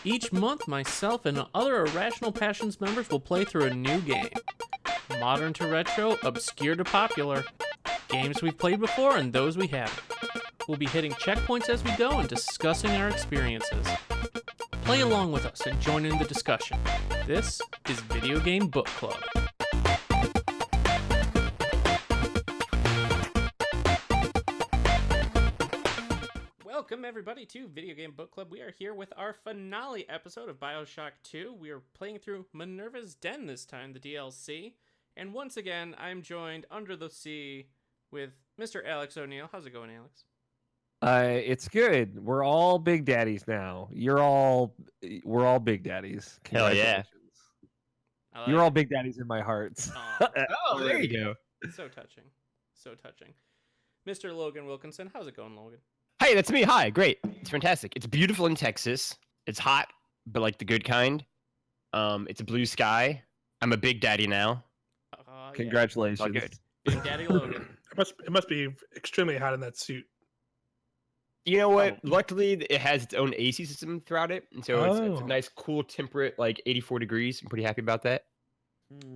Each month, myself and other Irrational Passions members will play through a new game. Modern to retro, obscure to popular. Games we've played before and those we haven't. We'll be hitting checkpoints as we go and discussing our experiences. Play along with us and join in the discussion. This is Video Game Book Club. Welcome everybody to Video Game Book Club. We are here with our finale episode of Bioshock 2. We are playing through Minerva's Den this time, the DLC. And once again, I'm joined under the sea with Mr. Alex O'Neill. How's it going, Alex? It's good. We're all big daddies now. We're all big daddies. Hell yeah. You're all big daddies in my heart. Oh, there you go. So touching. So touching. Mr. Logan Wilkinson, how's it going, Logan? Hey, that's me. Hi, great. It's fantastic. It's beautiful in Texas. It's hot, but like the good kind. It's a blue sky. I'm a big daddy now. Congratulations. All good. Big Daddy Logan. It must be extremely hot in that suit. You know what? Luckily, it has its own AC system throughout it, and so it's a nice, cool, temperate, like 84 degrees. I'm pretty happy about that.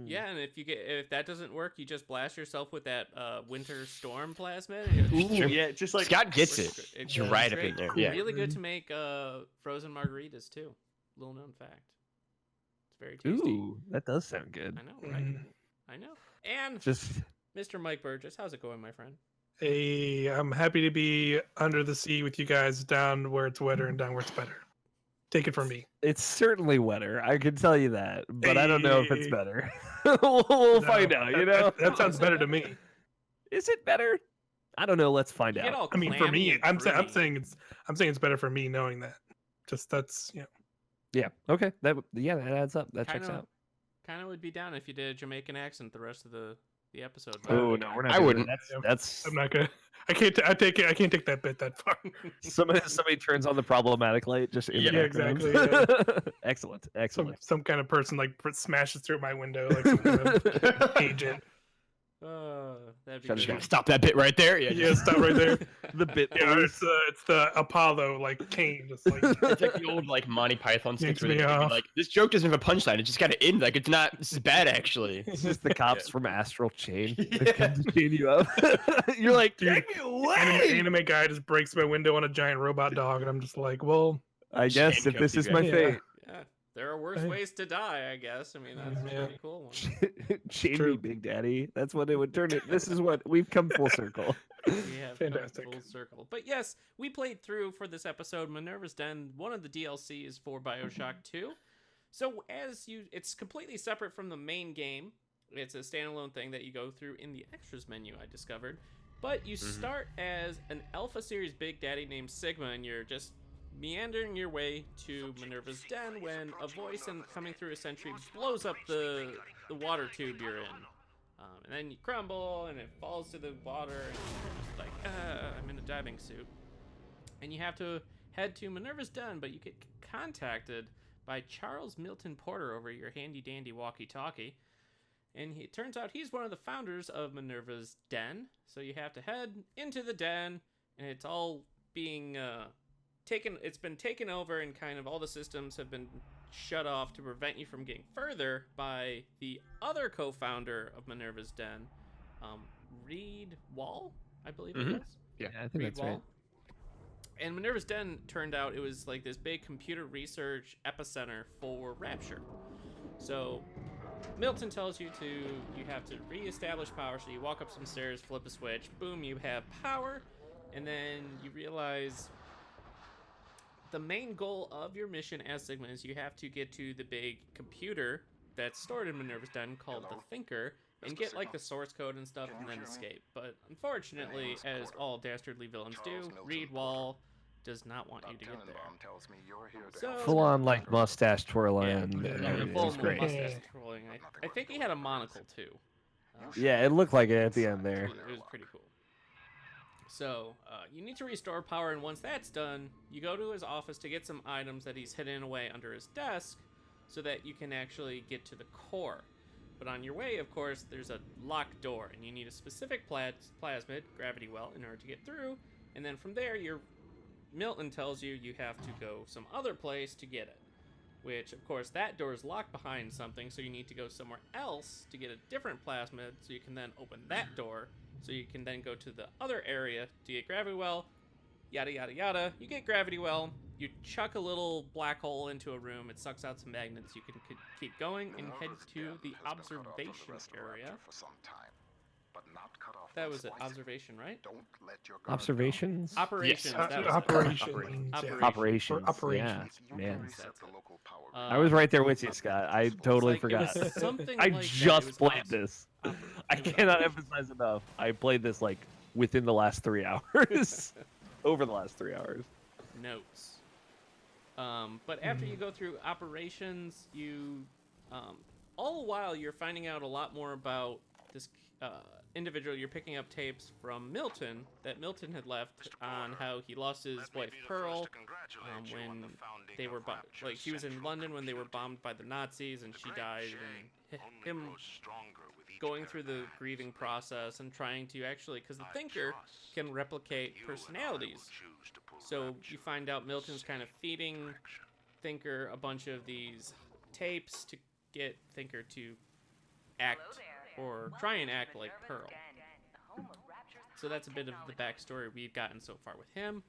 Yeah, and if that doesn't work, you just blast yourself with that winter storm plasmid. Ooh, yeah, just like Scott gets it. It's right up in there. Cool. Yeah. Really good to make frozen margaritas too. Little known fact. It's very tasty. Ooh, that does sound good. I know, right? I know. And Just Mr. Mike Burgess, how's it going, my friend? Hey, I'm happy to be under the sea with you guys, down where it's wetter and down where it's better. Take it from me. it's certainly wetter. I can tell you that, but I don't know if it's Hey. better. we'll No, find out. You that- know, that sounds better to me. is it better? I don't know. Let's find You get out. all I mean, for clammy me, and I'm fruity. saying it's better for me knowing that. Just that's Yeah. Okay. That adds up. That checks Kinda- out. Kind of would be down if you did a Jamaican accent the rest of the episode. but- Oh no, we're not. I doing wouldn't. that. That's I'm not gonna. I can't take that bit that far. somebody turns on the problematic light just in the Yeah, background. exactly, Excellent. Some Excellent. some kind of person like smashes through my window like some kind of agent. That'd be Shut it Just good. gotta stop that bit right there. Yeah, Yeah, stop right there. The bit. Yeah, police. it's the Apollo like Kane, just like It's like the old like Monty Python sketch Yanks where me they off. like this joke doesn't have a punchline. It just gotta end. Like it's not. This is bad actually. It's just the cops from Astral Chain. Yeah. They come to chain you up. You're like, Dude, take me away. anime guy just breaks my window on a giant robot dog, and I'm just like, well, I guess if handcuff this you is my guys. fate, Yeah, there are worse Hey. ways to die, I guess. I mean, that's a Yeah. pretty cool one. chain me, True. Big Daddy. That's what it would turn it. This is what we've come full circle. We have come Fantastic. full circle. But yes, we played through for this episode Minerva's Den, one of the DLCs for Bioshock 2. So it's completely separate from the main game. It's a standalone thing that you go through in the extras menu, I discovered. But you start as an Alpha Series Big Daddy named Sigma, and you're just meandering your way to Minerva's Den when a voice coming through a sentry blows up the water tube you're in. And then you crumble, and it falls to the water, and you're just like, I'm in a diving suit. And you have to head to Minerva's Den, but you get contacted by Charles Milton Porter over your handy-dandy walkie-talkie. And it turns out he's one of the founders of Minerva's Den. So you have to head into the den, and it's all being it's been taken over, and kind of all the systems have been shut off to prevent you from getting further by the other co-founder of Minerva's Den, Reed Wall, I believe it was. Yeah, I think Reed that's right. Wall. And Minerva's Den turned out it was like this big computer research epicenter for Rapture. So Milton tells you have to reestablish power. So you walk up some stairs, flip a switch, boom, you have power, and then you realize the main goal of your mission as Sigma is you have to get to the big computer that's stored in Minerva's Den called the Thinker, and get like the source code and stuff, and then escape. But unfortunately, as all dastardly villains do, Reed Wall does not want you to get there. So Full on like mustache twirling. yeah, and yeah, everything. full It's great. mustache twirling. I think he had a monocle too. Yeah, it looked like it at the end there. It was pretty cool. So, you need to restore power, and once that's done, you go to his office to get some items that he's hidden away under his desk so that you can actually get to the core. But on your way, of course, there's a locked door, and you need a specific plasmid, gravity well, in order to get through, and then from there, you're Milton tells you you have to go some other place to get it. Which, of course, that door is locked behind something, so you need to go somewhere else to get a different plasmid, so you can then open that door, so you can then go to the other area to get Gravity Well, yada yada yada. You get Gravity Well, you chuck a little black hole into a room, it sucks out some magnets, you can keep going and head to the observation area. That was an observation, right? Observations? Operations. Yes. That was it. Operations. Operations. Operations. Yeah, man. That's it. I was right there with you, Scott. I totally It's like- forgot. It was something I like that. It just was played awesome. this. It I was cannot emphasize enough. I played this like within the last 3 hours. Over the last 3 hours. Notes. But after you go through operations, you, all the while you're finding out a lot more about this individual. You're picking up tapes from Milton that Milton had left on how he lost his wife Pearl when they were like she was in London when they were bombed by the Nazis and she died, and him going through the grieving process and trying to actually, because the Thinker can replicate personalities. So you find out Milton's kind of feeding Thinker a bunch of these tapes to get Thinker to act or try and act like Pearl. So that's a bit of the backstory we've gotten so far with him.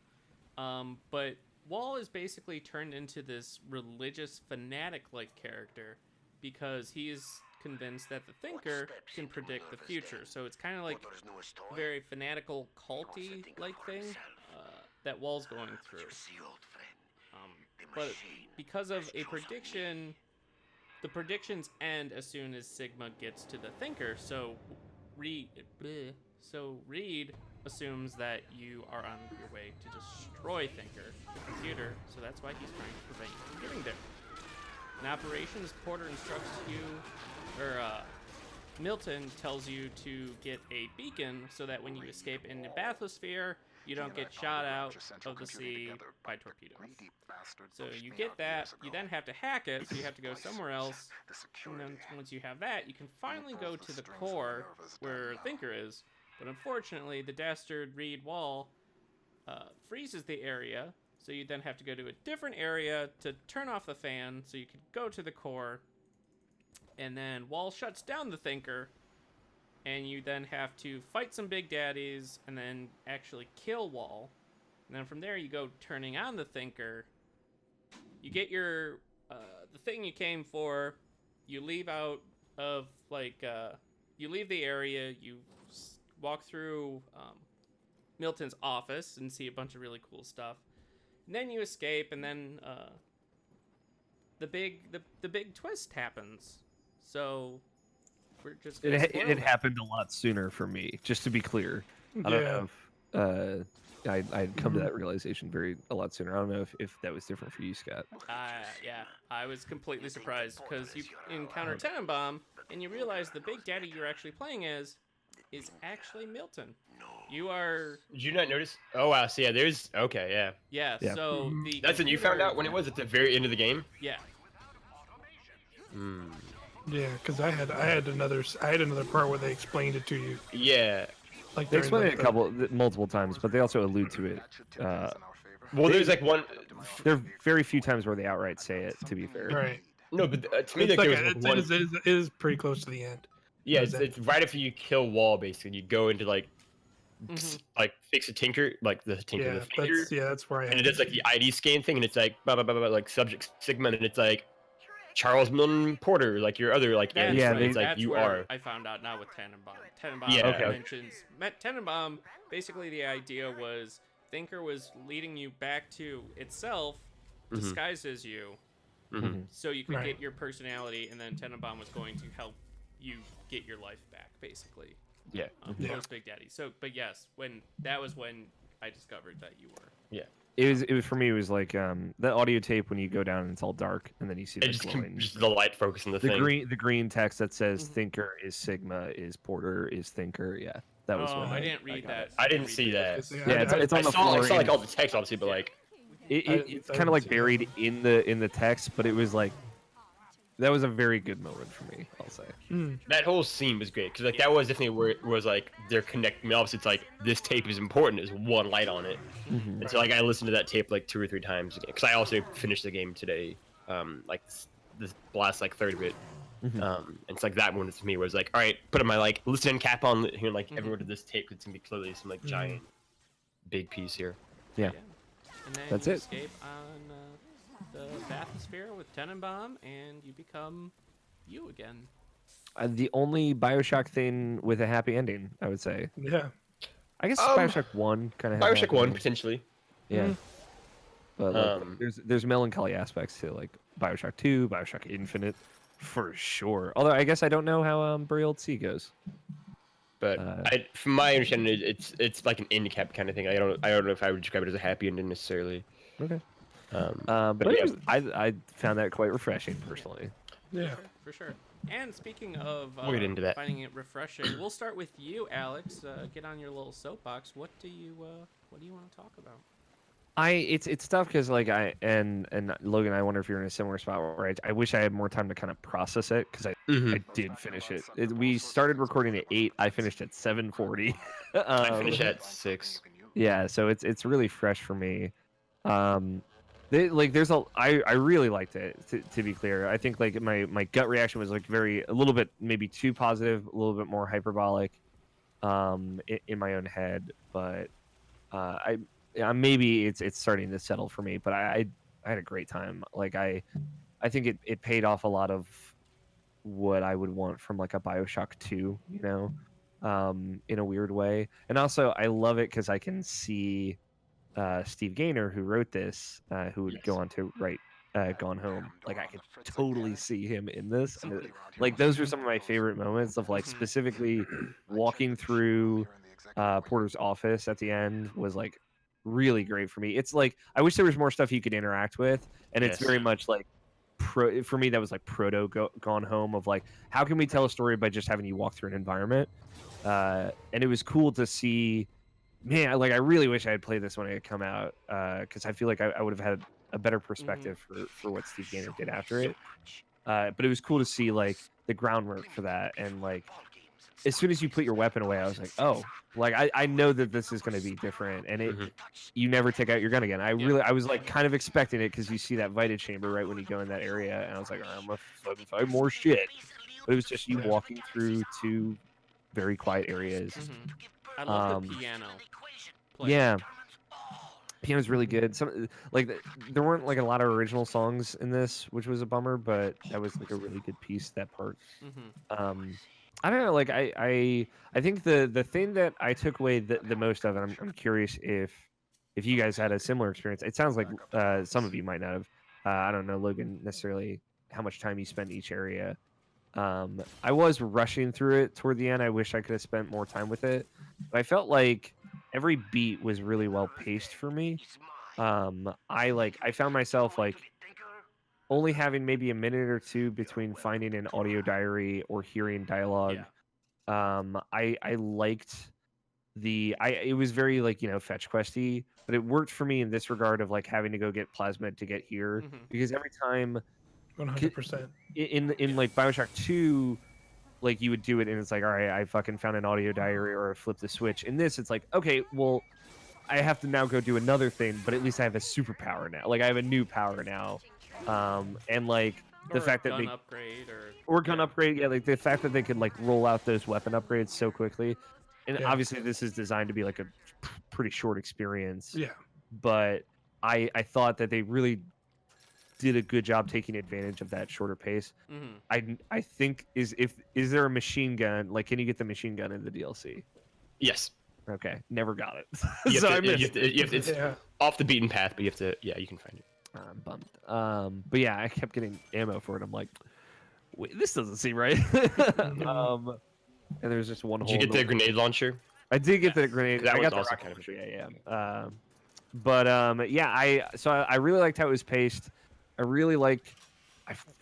But Wall is basically turned into this religious fanatic-like character because he's convinced that the Thinker can predict the future. So it's kind of like a very fanatical, culty-like thing that Wall's going through. But because of a prediction, the predictions end as soon as Sigma gets to the Thinker. So Reed assumes that you are on your way to destroy Thinker, the computer. So that's why he's trying to prevent you from getting there. In operations, Porter instructs you, or Milton tells you to get a beacon so that when you escape in the bathysphere, you don't get shot out of the sea by torpedoes. So you get that, you then have to hack it, so you have to go somewhere else, and then once you have that, you can finally go to the core where Thinker is, but unfortunately, the dastard Reed Wall freezes the area, so you then have to go to a different area to turn off the fan, so you can go to the core, and then Wall shuts down the Thinker, and you then have to fight some big daddies and then actually kill Wall. And then from there you go turning on the Thinker. You get your the thing you came for. You leave out of you leave the area. You walk through Milton's office and see a bunch of really cool stuff. And then you escape, and then the big twist happens. So we're just It happened a lot sooner for me, just to be clear. I don't know if I'd come to that realization a lot sooner. I don't know if that was different for you, Scott. Yeah, I was completely surprised because you encounter Tenenbaum and you realize the big daddy you're actually playing as is actually Milton. You are. Did you not notice? Oh wow, so yeah, there's yeah. Yeah. So the That's when you found out when it was at the very end of the game. Yeah. Hmm. Yeah, because I had another part where they explained it to you. Yeah. Like They during explain it multiple times, but they also allude to it. Well, there's like one. There are very few times where they outright say it. To be fair, Right. No, but to me, It's like, like there was one. it is pretty close to the end. Yeah, it's right after you kill Wall, basically. You go into like fix a Tinker, like the Tinker, Yeah, the finger, that's where I. and it does like the ID scan thing, and it's like blah blah blah blah, like subject Sigma, and it's like Charles Milton Porter, like your other like That's yeah, right. it's like That's you where are. I found out now with Tenenbaum. Tenenbaum Yeah, okay. mentions Tenenbaum. Basically, the idea was Thinker was leading you back to itself, disguised as you, so you could Right. get your personality, and then Tenenbaum was going to help you get your life back, basically. Yeah. Yeah. Post Big Daddy. So, but yes, when I discovered that you were. Yeah. It was for me. It was like the audio tape when you go down and it's all dark, and then you see the glowing. Just the light focus on the thing. The green text that says Thinker is Sigma is Porter is Thinker. Yeah, that was. Oh, when I didn't read that. I didn't see that. Yeah, it's on the floor. I saw like all the text, obviously, but like It's kind of like buried in the text, but it was like that was a very good moment for me, I'll say. That whole scene was great because like that was definitely where it was like they're connecting. I mean, obviously, it's like this tape is important. There's one light on it, and so like I listened to that tape like 2 or 3 times again because I also finished the game today, like this last like third of it. And it's like that one to me was like, all right, put my like listening cap on here, like everyone to this tape. It's gonna be clearly some like giant, big piece here. Yeah. And then That's you it. escape on the bathysphere with Tenenbaum, and you become you again. The only Bioshock thing with a happy ending, I would say. Yeah. I guess Bioshock 1 kind of. Bioshock 1 potentially. Yeah. But like, there's melancholy aspects to like Bioshock 2, Bioshock Infinite, for sure. Although I guess I don't know how Burial at Sea goes. But from my understanding, it's like an end cap kind of thing. I don't know if I would describe it as a happy ending necessarily. Okay. But But yeah. I found that quite refreshing personally. Yeah. For sure. And speaking of We'll get into that. finding it refreshing, we'll start with you, Alex. Get on your little soapbox. What do you want to talk about? It's tough because like and Logan, I wonder if you're in a similar spot where I wish I had more time to kind of process it because I did finish it. We started recording at 8. I finished at 7:40. I finished at 6. Yeah, so it's really fresh for me. I really liked it. To be clear, I think like my gut reaction was like a little bit maybe too positive, a little bit more hyperbolic, in my own head. But maybe it's starting to settle for me. But I had a great time. Like I think it paid off a lot of what I would want from like a Bioshock 2, you know, in a weird way. And also I love it because I can see Steve Gaynor, who wrote this, who would go on to write Gone Home. Like I could totally see him in this. And like those were some of my favorite moments of like specifically walking through Porter's office at the end was like really great for me. It's like I wish there was more stuff you could interact with, and it's very much like for me that was like Gone Home of like how can we tell a story by just having you walk through an environment, and it was cool to see. Man, like I really wish I had played this when it had come out, because I feel like I would have had a better perspective for what Steve Gaynor did after it. But it was cool to see like the groundwork for that, and like as soon as you put your weapon away, I was like, oh, like I know that this is going to be different, and you never take out your gun again. I was like kind of expecting it because you see that Vita chamber right when you go in that area, and I was like, I'm gonna fucking find more shit. But it was just you walking through 2 very quiet areas. I love the piano. Yeah, piano's really good. Some like there weren't like a lot of original songs in this, which was a bummer, but that was like a really good piece. That part. I don't know. Like I think the thing that I took away the most of, and I'm curious if you guys had a similar experience. It sounds like some of you might not have. I don't know, Logan, necessarily how much time you spent each area. I was rushing through it toward the end. I wish I could have spent more time with it, but I felt like every beat was really well paced for me. I found myself like only having maybe a minute or 2 between finding an audio diary or hearing dialogue. I liked it was very like, you know, fetch questy, but it worked for me in this regard of like having to go get plasmid to get here, because every time 100%. In like Bioshock 2, like you would do it and it's like, all right, I fucking found an audio diary or I flipped the switch. In this, it's like, okay, well, I have to now go do another thing, but at least I have a superpower now. Like I have a new power now, and like the fact that gun upgrade, yeah, like the fact that they could like roll out those weapon upgrades so quickly, and obviously this is designed to be like a pretty short experience. Yeah, but I thought that they really did a good job taking advantage of that shorter pace. I think is there a machine gun? Like, can you get the machine gun in the DLC? Yes. Okay, never got it. It's off the beaten path, but you have to. Yeah, you can find it. I'm bummed. But yeah, I kept getting ammo for it. I'm like, wait, this doesn't seem right. And there's just one hole. Did you get the grenade launcher? I did get the grenade. That I was got the also rocket kind of launcher. Yeah. I really liked how it was paced. I really liked.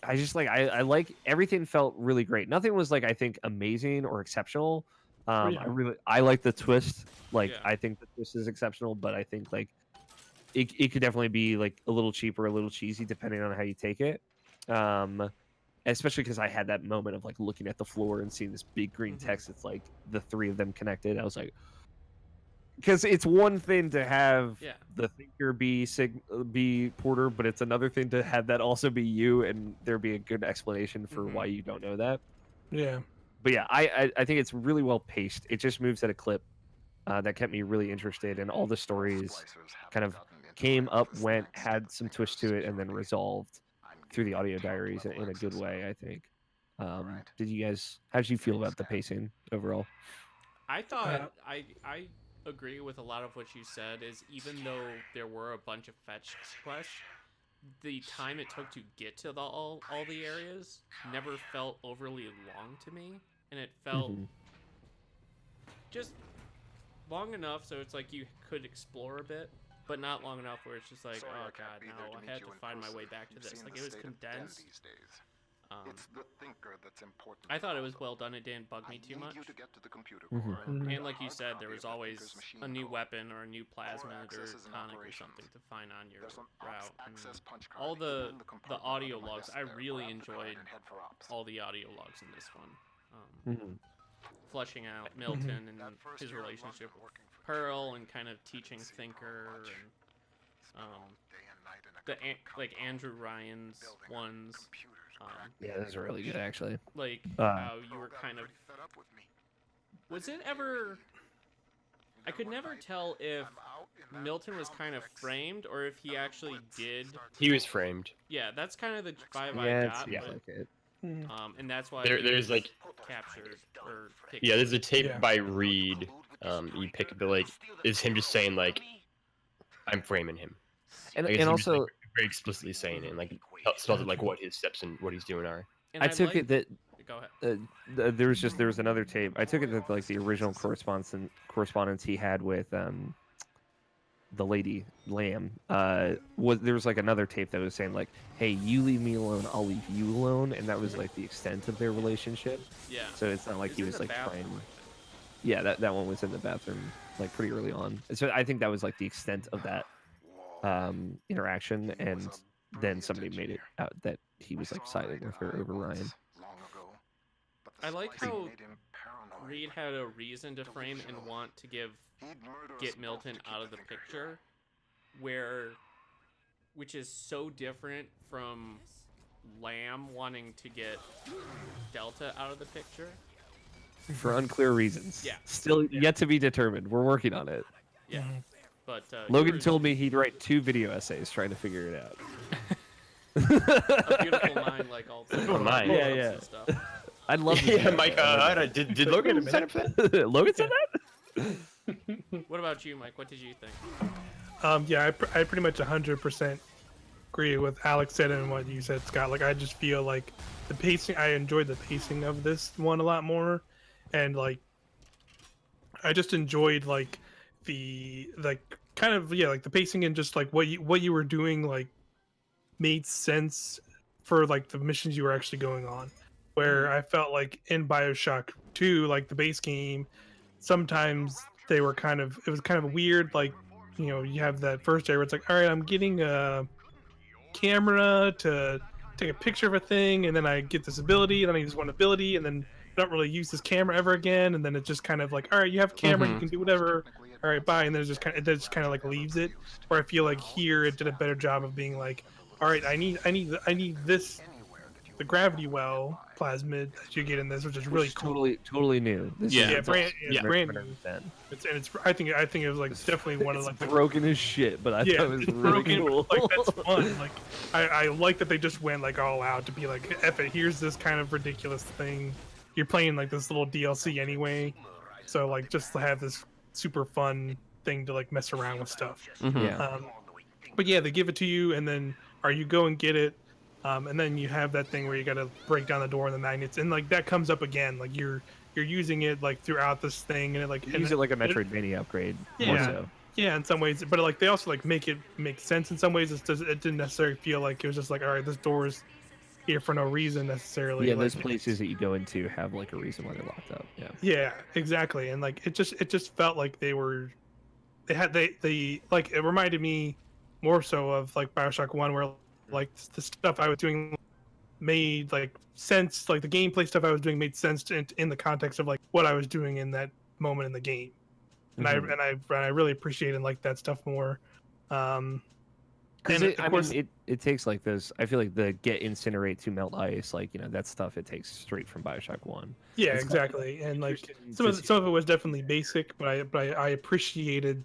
I like everything felt really great. Nothing was like I think amazing or exceptional. I like the twist. I think the twist is exceptional, but I think like it could definitely be like a little cheaper, a little cheesy, depending on how you take it. especially because I had that moment of like looking at the floor and seeing this big green text. It's like the three of them connected. I was like, because it's one thing to have the thinker be Porter, but it's another thing to have that also be you, and there be a good explanation for why you don't know that. Yeah. But yeah, I think it's really well paced. It just moves at a clip that kept me really interested, and all the stories kind of came up, went, had some twist to it, and then resolved through the audio diaries in a good way, I think. Did you guys? How did you feel about the pacing overall? I thought I agree with a lot of what you said. Is even though there were a bunch of fetch quests, the time it took to get to all the areas never felt overly long to me, and it felt just long enough so it's like you could explore a bit, but not long enough where it's just like, oh god, now I had to find my way back to this. Like, it was condensed. It's the thinker that's important. I thought it was well done. It didn't bug me too much. And like you said, there was always a new weapon or a new plasmid or tonic or something to find on your route. And all the audio logs, I really enjoyed all the audio logs in this one. Fleshing out Milton and his relationship with Pearl, and kind of teaching Thinker, and like Andrew Ryan's ones. Yeah, those are really good, actually. Like how you were kind of. Was it ever? I could never tell if Milton was kind of framed or if he actually did. He was framed. Yeah, that's kind of the vibe I got. Yeah, but, like it. And that's why there's like captured or picked. Yeah, there's a tape by Reed. You pick, but like it's him just saying like, "I'm framing him," and and also just, like, very explicitly saying it, and like spells it like what his steps and what he's doing are. And I took it that. Go ahead. There was another tape. I took it that like the original correspondence he had with the lady Lamb was there was like another tape that was saying like, hey, you leave me alone, I'll leave you alone, and that was like the extent of their relationship. Yeah. So it's not like he was like trying. Yeah, that one was in the bathroom like pretty early on. So I think that was like the extent of that interaction, and then somebody made it out that he was like siding with her over Ryan. I like how Reed had a reason to frame and want to get Milton out of the picture, which is so different from Lamb wanting to get Delta out of the picture. For unclear reasons. Yeah. Still yet to be determined. We're working on it. Yeah. But Logan told me he'd write 2 video essays trying to figure it out. A beautiful mind, like all the mind. Yeah. Stuff. I'd love to. Yeah, Mike. Did Logan sign up for that? Logan said that? What about you, Mike? What did you think? Yeah, I pretty much 100% agree with Alex said and what you said, Scott. Like, I just feel like the pacing. I enjoyed the pacing of this one a lot more, and like, I just enjoyed like the kind of like the pacing and just like what you were doing like made sense for like the missions you were actually going on. Where I felt like in Bioshock 2, like the base game, sometimes it was kind of weird. Like, you know, you have that first area where it's like, all right, I'm getting a camera to take a picture of a thing, and then I get this ability, and then I use one ability, and then I don't really use this camera ever again, and then it's just kind of like, all right, you have a camera, you can do whatever, all right, bye, and then it just kind of like leaves it. Where I feel like here it did a better job of being like, all right, I need this. The gravity well plasmid that you get in this, which is really cool. Totally new. Brand new. It's I think it was like definitely one of like broken as shit, but I thought it was really cool. Like, that's fun. Like I like that they just went like all out to be like, F it, here's this kind of ridiculous thing. You're playing like this little DLC anyway, so like just to have this super fun thing to like mess around with stuff. But yeah, they give it to you, and then you go and get it. And then you have that thing where you got to break down the door and the magnets, and like that comes up again. Like you're using it like throughout this thing, and it like use it like a Metroidvania upgrade. More so. Yeah, in some ways, but like they also like make it make sense in some ways. It didn't necessarily feel like it was just like, all right, this door is here for no reason necessarily. Yeah, like, those places that you go into have like a reason why they're locked up. Yeah. Yeah, exactly, and like it just felt like they like it reminded me more so of like Bioshock 1, where like the stuff I was doing made like sense. Like the gameplay stuff I was doing made sense in the context of like what I was doing in that moment in the game, and I really appreciate and like that stuff more. Because And of course, it takes like those. I feel like the get incinerate to melt ice, like that stuff. It takes straight from Bioshock One. yeah, It's exactly. And like interesting some of it was definitely basic, but I appreciated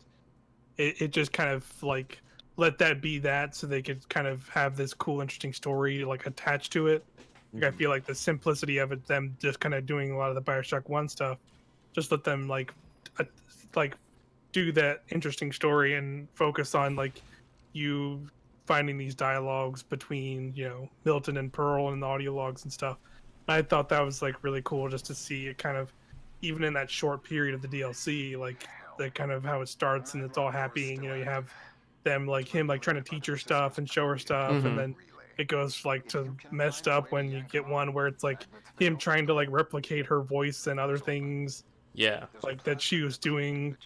it. It just kind of like let that be that, so they could kind of have this cool, interesting story like attached to it. Like, I feel like the simplicity of it, them just kind of doing a lot of the Bioshock One stuff, just let them like do that interesting story and focus on like you finding these dialogues between Milton and Pearl and the audio logs and stuff. I thought that was like really cool just to see it kind of even in that short period of the DLC, like the kind of how it starts and it's all happy and you have them like him like trying to teach her stuff and show her stuff and then it goes like to messed up when you get one where it's like him trying to like replicate her voice and other things like that she was doing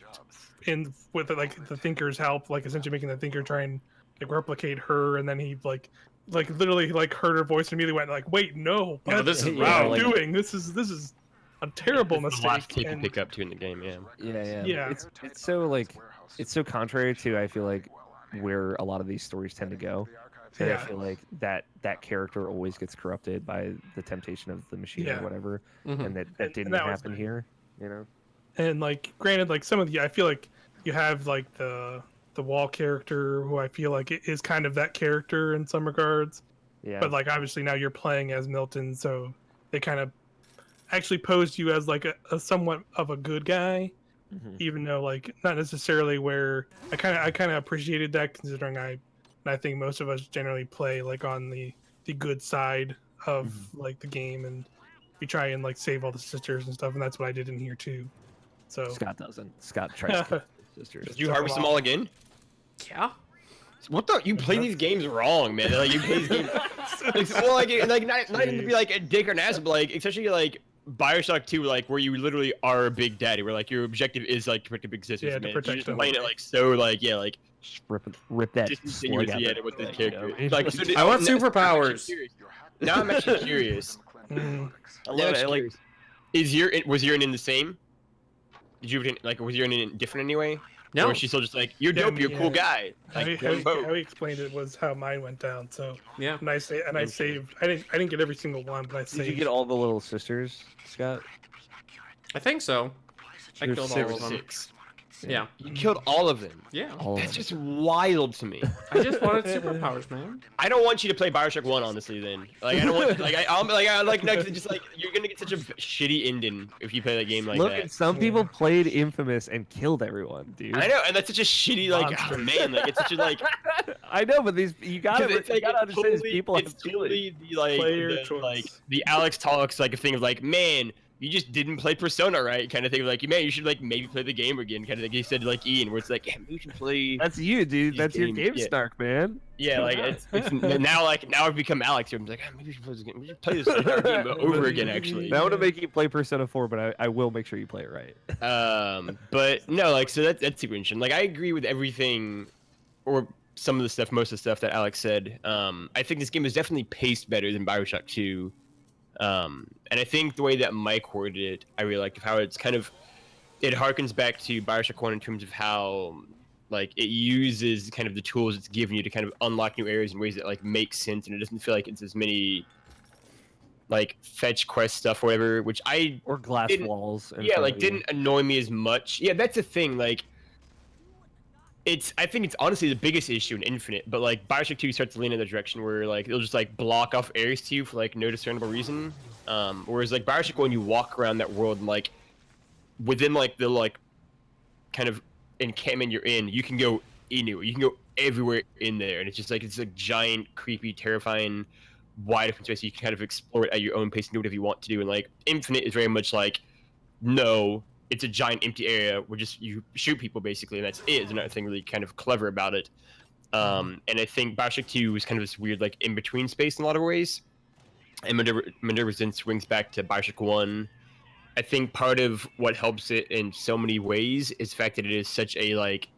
in with like the Thinker's help, like essentially making the Thinker try and like replicate her, and then he like literally like heard her voice and immediately went like, "Wait, no, what this is what am wrong. I doing? This is a terrible It's the last mistake." tape you pick up to in the game, yeah. Yeah. It's so like it's so contrary to I feel like where a lot of these stories tend to go. And I feel like that character always gets corrupted by the temptation of the machine or whatever, and that didn't happen here. And like, granted, like some of the, I feel like you have like the wall character who I feel like it is kind of that character in some regards. Yeah. But like obviously now you're playing as Milton, so they kind of actually posed you as like a somewhat of a good guy, even though like not necessarily where I kind of appreciated that considering I think most of us generally play like on the good side of like the game and we try and like save all the sisters and stuff, and that's what I did in here too. So Scott doesn't. Scott tries to sisters. Did you harvest them all again? Yeah. What the? You play these games wrong, man. Like you play these games. Well, like not even to be like a dick or an ass, but like especially like Bioshock 2, like where you literally are a big daddy, where like your objective is like to protect the big sisters. Yeah, man. to protect You're just them. playing it like so like like Just rip that discontinuous slug out with there, the character. Like so I want now- superpowers. Now I'm actually curious. mm, I love it. Like, Was your in the same? Did you like was your in different anyway? No. Or was she still just like you're dope, you're a cool guy? how Like, he explained it was how mine went down. So Yeah. and I saved. I didn't get every single one, but I saved. did you get all the little sisters, Scott? I think so. I There's killed all of them. 6. Yeah. You killed all of them. Yeah. All of That's them. just wild to me. I just wanted superpowers, man. I don't want you to play Bioshock 1, honestly. Then, like, I don't want just like you're gonna get such a shitty ending if you play that game like Logan, that. some people played Infamous and killed everyone, dude. I know, and that's such a shitty like Monster. man, like it's such a like. I know, but you gotta It's like understand these people have it's feelings. totally the like Player the, choice. like the Alex talks like a thing of like, man, you just didn't play Persona right, kind of thing of like, man, you should like maybe play the game again, kind of thing. He said like Ian, where it's like, yeah, maybe we should play. That's you, dude. these That's your games, game yeah. snark, man. Yeah, like it's now I've become Alex here. I'm like, maybe we should play this game. We should play this entire game over again, actually. Now I want to make you play Persona 4, but I will make sure you play it right. But no, like so that's super interesting. Like I agree with everything, or some of the stuff, most of the stuff that Alex said. I think this game is definitely paced better than Bioshock 2. And I think the way that Mike worded it, I really like how it's kind of, it harkens back to Bioshock 1 in terms of how, like, it uses kind of the tools it's giving you to kind of unlock new areas in ways that, like, make sense, and it doesn't feel like it's as many, like, fetch quest stuff or whatever, which Or glass didn't- walls. in yeah, front like, of you. didn't annoy me as much. Yeah, that's the thing, like, I think it's honestly the biggest issue in Infinite, but like Bioshock 2 starts to lean in the direction where like it'll just like block off areas to you for like no discernible reason. Whereas like Bioshock 1, you walk around that world and like within like the like kind of encampment you're in, you can go anywhere. You can go everywhere in there, and it's just like it's a giant, creepy, terrifying, wide open space. You can kind of explore it at your own pace and do whatever you want to do. And like Infinite is very much like, no, it's a giant empty area where just you shoot people basically, and that's it. There's nothing really kind of clever about it. And I think Bioshock 2 is kind of this weird like in between space in a lot of ways. And Minerva then swings back to Bioshock 1. I think part of what helps it in so many ways is the fact that it is such a like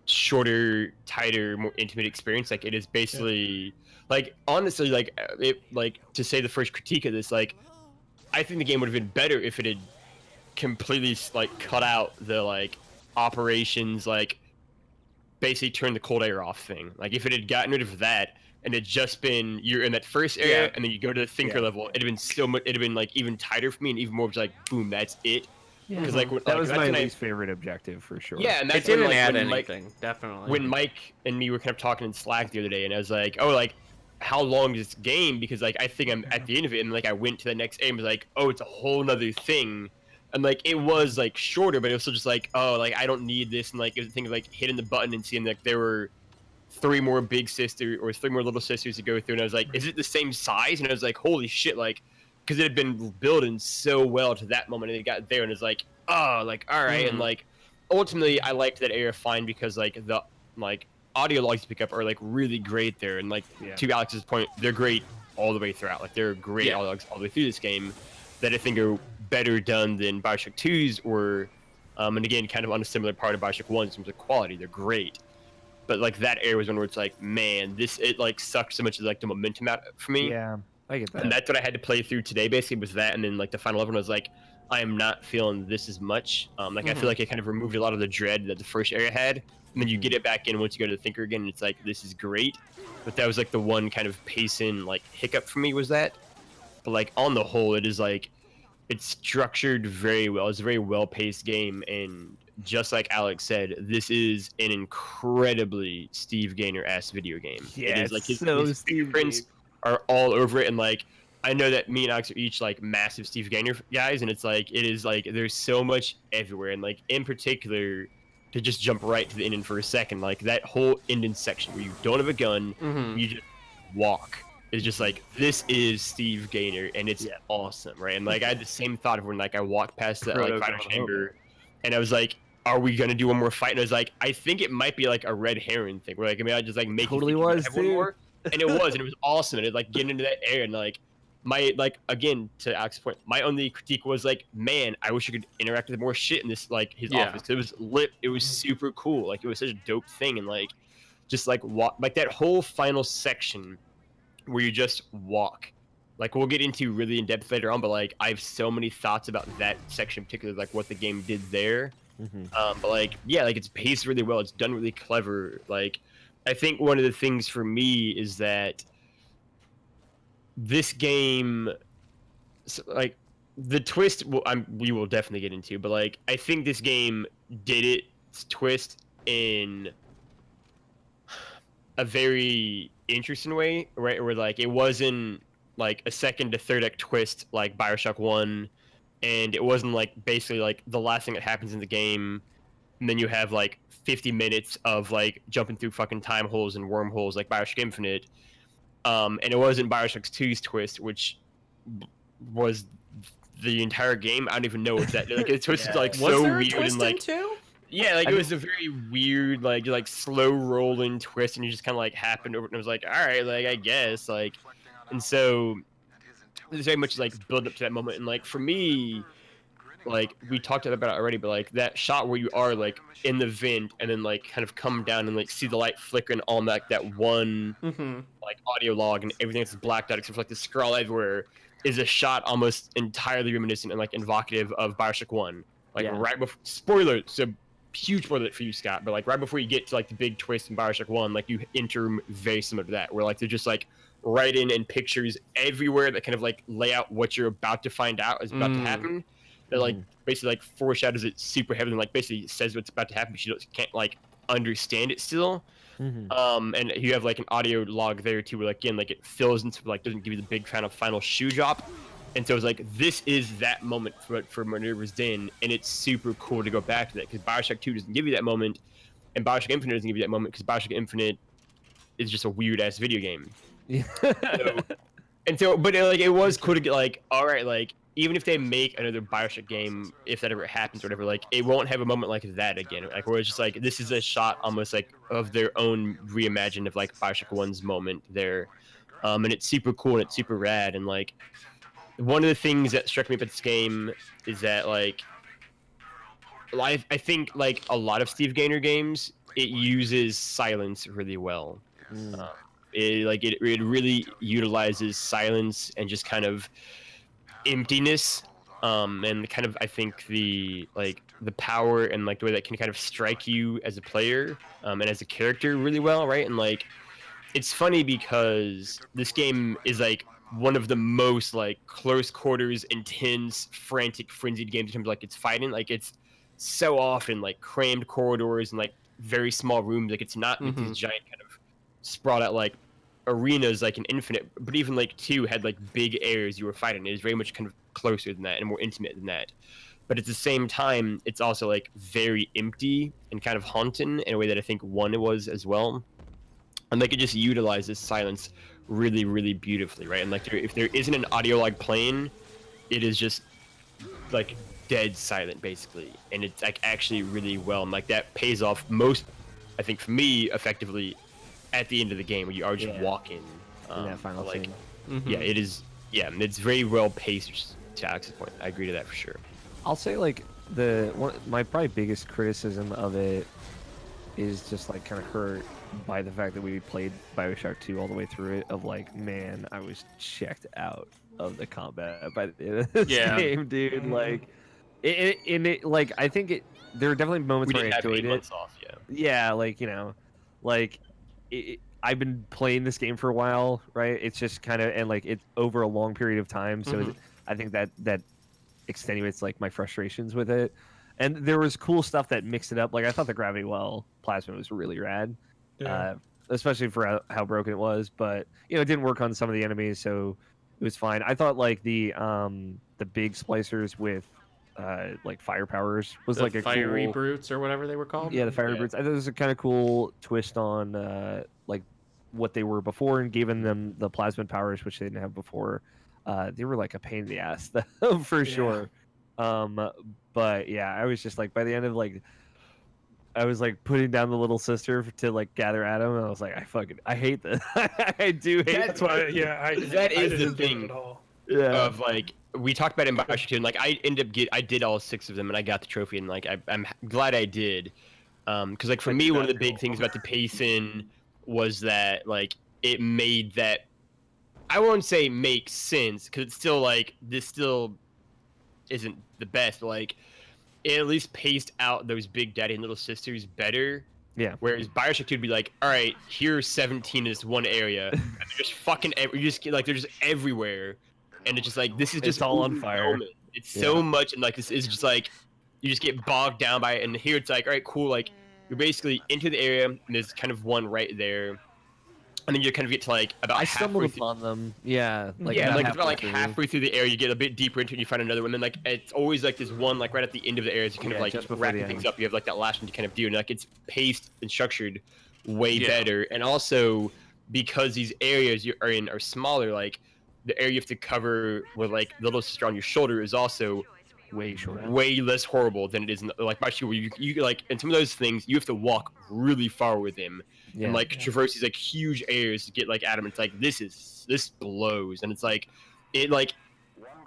shorter, tighter, more intimate experience. Like it is basically like honestly like it like to say the first critique of this like I think the game would have been better if it had completely like cut out the like operations like basically turn the cold air off thing. Like if it had gotten rid of that and it just been you're in that first area and then you go to the thinker level, it'd have been so much. It'd have been like even tighter for me and even more just like boom, that's it. Because like that was my least favorite objective for sure. Yeah, and that's it didn't when, like, add when anything. Mike, Definitely. When Mike and me were kind of talking in Slack the other day, and I was like, oh, like how long is this game? Because like I think I'm at the end of it, and like I went to the next game, and was like, oh, it's a whole nother thing. And like it was like shorter, but it was still just like, oh, like I don't need this, and like it was a thing of like hitting the button and seeing like there were 3 more big sisters or 3 more little sisters to go through, and I was like, is it the same size? And I was like, holy shit, like because it had been building so well to that moment, and it got there, and it's like, oh, like all right, and like ultimately I liked that area fine because like the like audio logs you pick up are like really great there, and like to Alex's point, they're great all the way throughout. Like they're great audio logs all the way through this game that I think are better done than Bioshock 2's were, and again, kind of on a similar part of Bioshock 1 in terms of quality, they're great. But like that area was one where it's like, man, it like sucked so much of like the momentum out for me. Yeah, I get that. And that's what I had to play through today. Basically, was that, and then like the final level was like, I am not feeling this as much. Like I feel like it kind of removed a lot of the dread that the first area had, and then you get it back in once you go to the thinker again, and it's like this is great. But that was like the one kind of pacing like hiccup for me was that. But like on the whole, it is like it's structured very well. It's a very well-paced game, and just like Alex said, this is an incredibly Steve Gaynor-esque video game. Yeah, it is like his Steve fingerprints are all over it, and like I know that me and Alex are each like massive Steve Gaynor guys, and it's like it is like there's so much everywhere, and like in particular, to just jump right to the ending for a second, like that whole ending section where you don't have a gun, you just walk. It's just like this is Steve Gaynor, and it's awesome, right? And like I had the same thought of when like I walked past that like final chamber, and I was like, "Are we gonna do one more fight?" And I was like, "I think it might be like a red herring thing, where like I mean I just like make totally you think was have one more." And it was, and it was awesome, and it like getting into that area, and like my like again to Alex's point, my only critique was like, man, I wish you could interact with more shit in this like his office. It was lit, it was super cool, like it was such a dope thing, and like just like like that whole final section where you just walk. Like we'll get into really in depth later on, but like I have so many thoughts about that section in particular, like what the game did there. But like yeah, like it's paced really well, it's done really clever. Like I think one of the things for me is that this game, like the twist, we will definitely get into, but like I think this game did its twist in a very interesting way, right? Where like it wasn't like a second to third act twist like Bioshock 1, and it wasn't like basically like the last thing that happens in the game, and then you have like 50 minutes of like jumping through fucking time holes and wormholes like Bioshock Infinite. And it wasn't Bioshock 2's twist, which was the entire game. I don't even know what that like. It's twisted like so weird and like yeah, like it was a very weird like slow rolling twist, and you just kind of like happened over it, and it was like, all right, like I guess like, and so there's very much like build up to that moment, and like for me, like we talked about it already, but like that shot where you are like in the vent and then like kind of come down and like see the light flickering on that one like audio log and everything that's blacked out except for like the scroll everywhere is a shot almost entirely reminiscent and like evocative of Bioshock 1. Like right before spoiler, so huge spoiler for you, Scott, but like right before you get to like the big twist in Bioshock 1, like you enter very similar to that, where like they're just like write in and pictures everywhere that kind of like lay out what you're about to find out is about to happen. That like basically like foreshadows it super heavily, and like basically says what's about to happen, but you can't like understand it still. And you have like an audio log there too, where like again like it fills into like doesn't give you the big final shoe drop, and so it's like this is that moment for Minerva's Den, and it's super cool to go back to that because Bioshock 2 doesn't give you that moment, and Bioshock Infinite doesn't give you that moment because Bioshock Infinite is just a weird ass video game. But like it was cool to get like all right, like even if they make another Bioshock game, if that ever happens or whatever, like it won't have a moment like that again. Like where it's just like this is a shot almost like of their own reimagined of like Bioshock 1's moment there, and it's super cool and it's super rad. And like one of the things that struck me about this game is that like I think like a lot of Steve Gaynor games, it uses silence really well. It really utilizes silence and just kind of emptiness, and kind of I think the power and like the way that can kind of strike you as a player, and as a character really well, right? And like it's funny because this game is like one of the most like close quarters, intense, frantic, frenzied games in terms of like it's fighting. Like it's so often like crammed corridors and like very small rooms. Like it's not these giant kind of sprawled out like arenas like an Infinite, but even like 2 had like big areas you were fighting. It is very much kind of closer than that and more intimate than that. But at the same time, it's also like very empty and kind of haunting in a way that I think 1 was as well. And like it just utilizes silence really, really beautifully, right? And like if there isn't an audio log playing, it is just like dead silent basically, and it's like actually really well, and like that pays off most, I think for me, effectively at the end of the game when you are just walking. In that final like, scene. yeah, it is. Yeah, it's very well paced. To Alex's point, I agree to that for sure. I'll say like my probably biggest criticism of it is just like kind of hurt by the fact that we played Bioshock 2 all the way through it. Of like, man, I was checked out of the combat by the end of this game, dude. Like, like I think there are definitely moments where I enjoyed it. Off, yeah, like like I've been playing this game for a while, right? It's just kind of, and like it's over a long period of time, so I think that extenuates like my frustrations with it. And there was cool stuff that mixed it up. Like I thought the gravity well plasma was really rad, especially for how broken it was. But it didn't work on some of the enemies, so it was fine. I thought like the big splicers with like fire powers was the like a fiery cool... brutes or whatever they were called. Yeah, the fiery brutes. I thought it was a kind of cool twist on like what they were before, and giving them the plasmid powers, which they didn't have before. They were like a pain in the ass, though, for sure. But yeah, I was just like, by the end of like, I was like putting down the little sister to like gather at him, and I was like, I hate this. I do hate. That's why, that is the thing. At all. Yeah. Of like we talked about it in Bioshock 2, and like I did all 6 of them, and I got the trophy, and like I'm glad I did, because like for me, one of the big things about the pacing was that like it made that, I won't say make sense, because it's still like this still isn't the best, but like it at least paced out those big daddy and little sisters better. Yeah. Whereas Bioshock 2 would be like, all right, here's 17 in this one area, and they're just fucking you just like they're just everywhere, and it's just like this is just all on fire. It's so much, and like this is just like you just get bogged down by it. And here it's like, all right, cool, like you're basically into the area, and there's kind of one right there. And then you kind of get to like about I halfway stumbled through. upon them. Yeah, Like it's about like halfway through the area, you get a bit deeper into it, and you find another one. And then like it's always like this one like right at the end of the area, you kind of like wrapping things up. You have like that last one to kind of do, and like it's paced and structured way better. And also because these areas you are in are smaller, like the area you have to cover with like the little sister on your shoulder is also way shorter, way less horrible than it is in like Bioshock, where you like in some of those things you have to walk really far with him. And like traverse these like huge areas to get like at him. It's like this blows, and it's like it like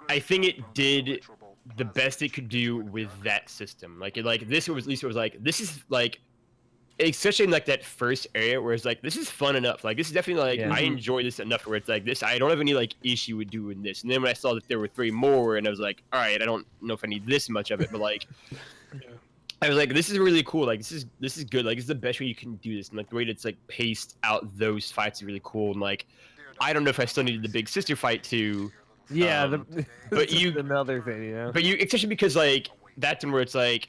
I think it did the best it could do with that system. Like it like this was at least it was like this is like especially in like that first area where it's like this is fun enough. Like this is definitely like I enjoy this enough where it's like this I don't have any like issue with doing this. And then when I saw that there were 3 more, and I was like, all right, I don't know if I need this much of it, but like. I was like, this is really cool. Like, this is good. Like, it's the best way you can do this. And like the way it's like paced out those fights is really cool. And like, I don't know if I still needed the big sister fight too. Yeah, but you another thing, But you, especially because like that's where it's like,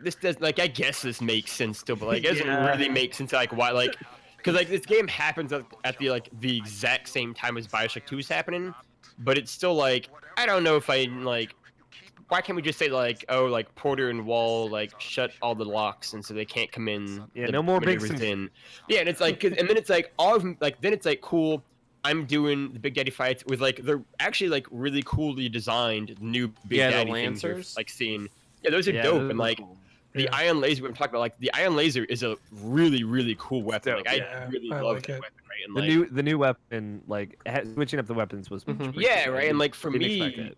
this does like I guess this makes sense still, but like it doesn't really make sense. Like why like, because like this game happens at the like the exact same time as Bioshock 2 is happening, but it's still like I don't know if I like. Why can't we just say like, oh, like Porter and Wall like shut all the locks and so they can't come in? Yeah, no more big in. Yeah, and it's like, and then it's like all of them, like then it's like cool. I'm doing the Big Daddy fights with like they're actually like really coolly designed new Big Daddy the things. Lancers. Like seeing, those are dope, and like the Ion Laser we've been talking about. Like the Ion Laser is a really cool weapon. Like I really love like that it. weapon. Right? And, the new weapon, like switching up the weapons was right, and like for me.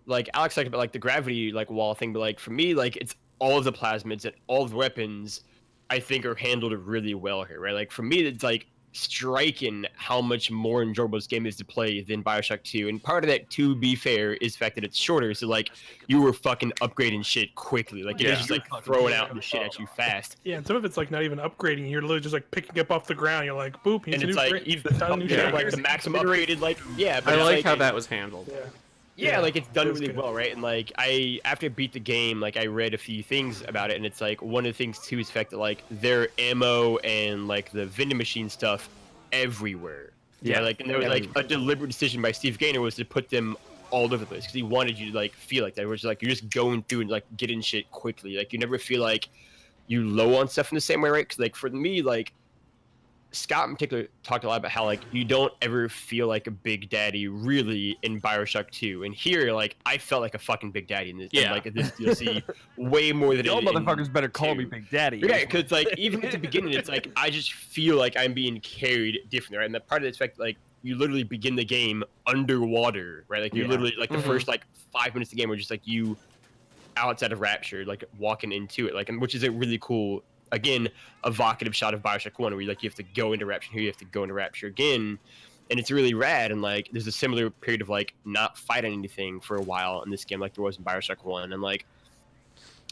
like Alex talked about like the gravity like wall thing, but like for me, like it's all of the plasmids and all of the weapons, I think are handled really well here, right? Like for me, it's like striking how much more enjoyable this game is to play than Bioshock 2. And part of that, to be fair, is the fact that it's shorter. So like you were fucking upgrading shit quickly. Like it is just like throwing out the shit at you fast. Yeah, and some of it's like not even upgrading. You're literally just like picking up off the ground. You're like, boop, he's And a it's new like grade. even like the maximum upgraded, like but I it's like how that was handled. Yeah, like it's done it was really good. well, right? And like after I beat the game, like I read a few things about it, and it's like one of the things too is the fact that like their ammo and like the vending machine stuff everywhere. Yeah. Like and there was like a deliberate decision by Steve Gaynor was to put them all over the place because he wanted you to like feel like that. Where it's like you're just going through and like getting shit quickly. Like you never feel like you low on stuff in the same way, right? Because like for me, like Scott in particular talked a lot about how like you don't ever feel like a big daddy really in Bioshock 2, and here like I felt like a fucking big daddy in this. In, like this DLC way more than Y'all in motherfuckers better call 2. me Big Daddy. Yeah, because like even at the beginning, it's like I just feel like I'm being carried differently, right? And that part of the fact, like you literally begin the game underwater, right? Like you're literally like the first like 5 minutes of the game were just like you outside of Rapture, like walking into it, like, and which is a really cool, again, evocative shot of Bioshock 1, where you like you have to go into Rapture, here you have to go into Rapture again, and it's really rad. And like there's a similar period of like not fighting anything for a while in this game, like there was in Bioshock 1, and like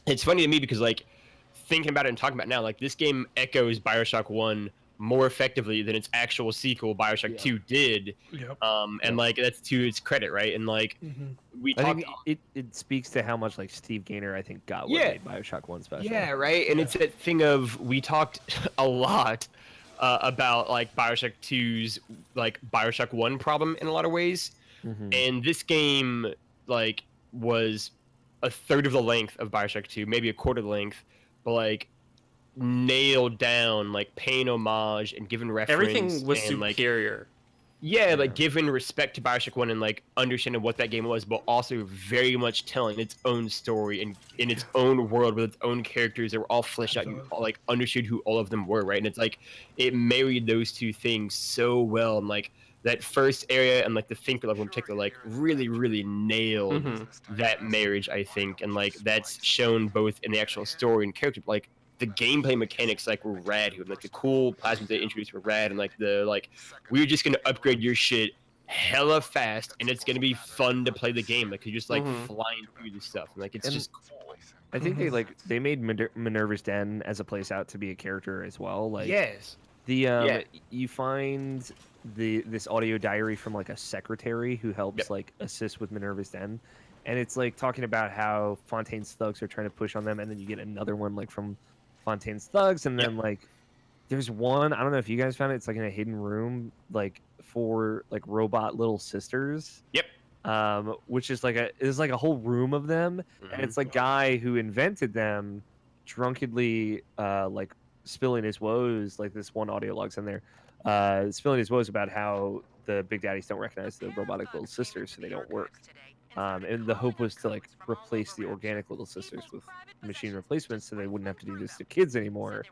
it's funny to me because like thinking about it and talking about it now, like this game echoes Bioshock 1 more effectively than its actual sequel Bioshock 2 did. And like that's to its credit, right? And like we I talked think it speaks to how much like Steve Gaynor I think got what made Bioshock 1 special. Yeah, right. And it's that thing of we talked a lot about like Bioshock 2's like Bioshock 1 problem in a lot of ways. And this game like was a third of the length of Bioshock 2, maybe a quarter of the length, but like nailed down, like paying homage and giving reference. Everything was and, superior. Like, like giving respect to Bioshock 1 and like understanding what that game was, but also very much telling its own story and in its own world with its own characters that were all fleshed out. You like understood who all of them were, right? And it's like it married those two things so well. And like that first area and like the Thinker level in particular, like really nailed that marriage, I think. And like that's shown both in the actual story and character, but, like the gameplay mechanics like were rad here. Like the cool plasmids they introduced were rad, and like the like we're just gonna upgrade your shit hella fast, and it's gonna be fun to play the game. Like you're just like flying through this stuff, and like it's just cool. I think they made Minerva's Den as a place out to be a character as well. Like you find this audio diary from like a secretary who helps like assist with Minerva's Den, and it's like talking about how Fontaine's thugs are trying to push on them, and then you get another one like from Fontaine's thugs, and then like there's one, I don't know if you guys found it, it's like in a hidden room like for like robot little sisters, which is like a whole room of them, and it's like guy who invented them drunkenly like spilling his woes, like this one audio logs in there spilling his woes about how the big daddies don't recognize the robotic little sisters, so they don't work. And the hope was to like replace the organic little sisters with machine replacements, so they wouldn't have to do this to kids anymore.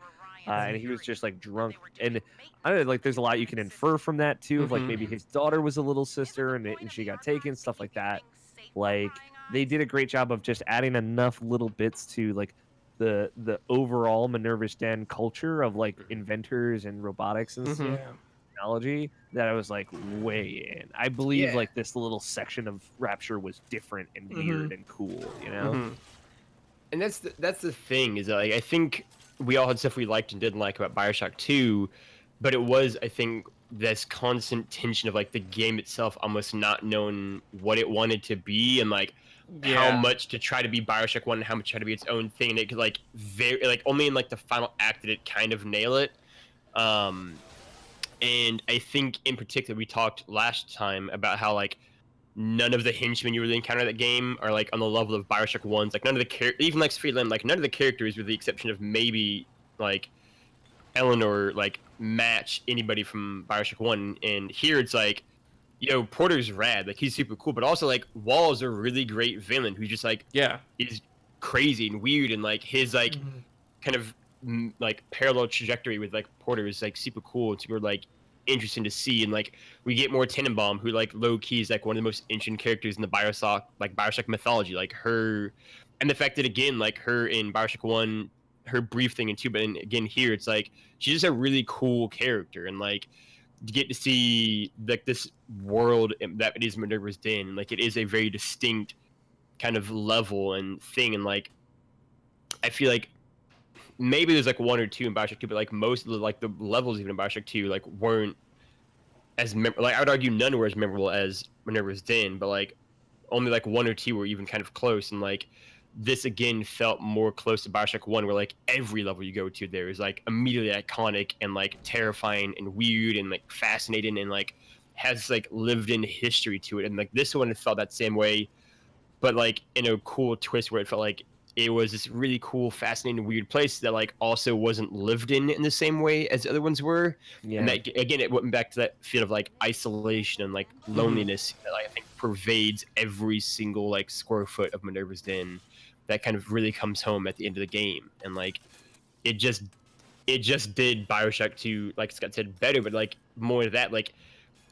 And he was just like drunk, and I don't know, like there's a lot you can infer from that too, of like maybe his daughter was a little sister and she got taken, stuff like that. Like they did a great job of just adding enough little bits to like the overall Minerva's Den culture of like inventors and robotics and stuff. Technology that I was like way in. I believe like this little section of Rapture was different and weird and cool, you know. And that's the thing is that, like I think we all had stuff we liked and didn't like about Bioshock 2, but it was, I think, this constant tension of like the game itself almost not knowing what it wanted to be, and like how much to try to be Bioshock 1 and how much to try to be its own thing. And it could like very like only in like the final act did it kind of nail it. And I think in particular we talked last time about how like none of the henchmen you really encounter in that game are like on the level of Bioshock 1's. Like none of the even like Sophia Lim, like none of the characters, with the exception of maybe like Eleanor, like match anybody from Bioshock 1. And here it's like, yo, Porter's rad, like he's super cool, but also like Wall's a really great villain who just like is crazy and weird, and like his like kind of like parallel trajectory with like Porter is like super cool and super like interesting to see. And like we get more Tenenbaum, who like low key is like one of the most ancient characters in the Bioshock mythology. Like her, and the fact that again like her in Bioshock 1, her brief thing in 2, but again here it's like she's just a really cool character, and like you get to see like this world that it is Minerva's Den. Like it is a very distinct kind of level and thing, and like I feel like maybe there's like 1 or 2 in Bioshock 2, but like most of the like the levels even in Bioshock 2 like weren't as like I would argue none were as memorable as Minerva's Den, but like only like 1 or 2 were even kind of close. And like this again felt more close to Bioshock 1, where like every level you go to there is like immediately iconic and like terrifying and weird and like fascinating and like has like lived in history to it. And like this one, it felt that same way, but like in a cool twist where it felt like it was this really cool, fascinating, weird place that like also wasn't lived in the same way as the other ones were. Yeah. And that again, it went back to that feel of like isolation and like loneliness that like, I think pervades every single like square foot of Minerva's Den. That kind of really comes home at the end of the game, and like it just did Bioshock 2, like Scott said, better, but like more of that, like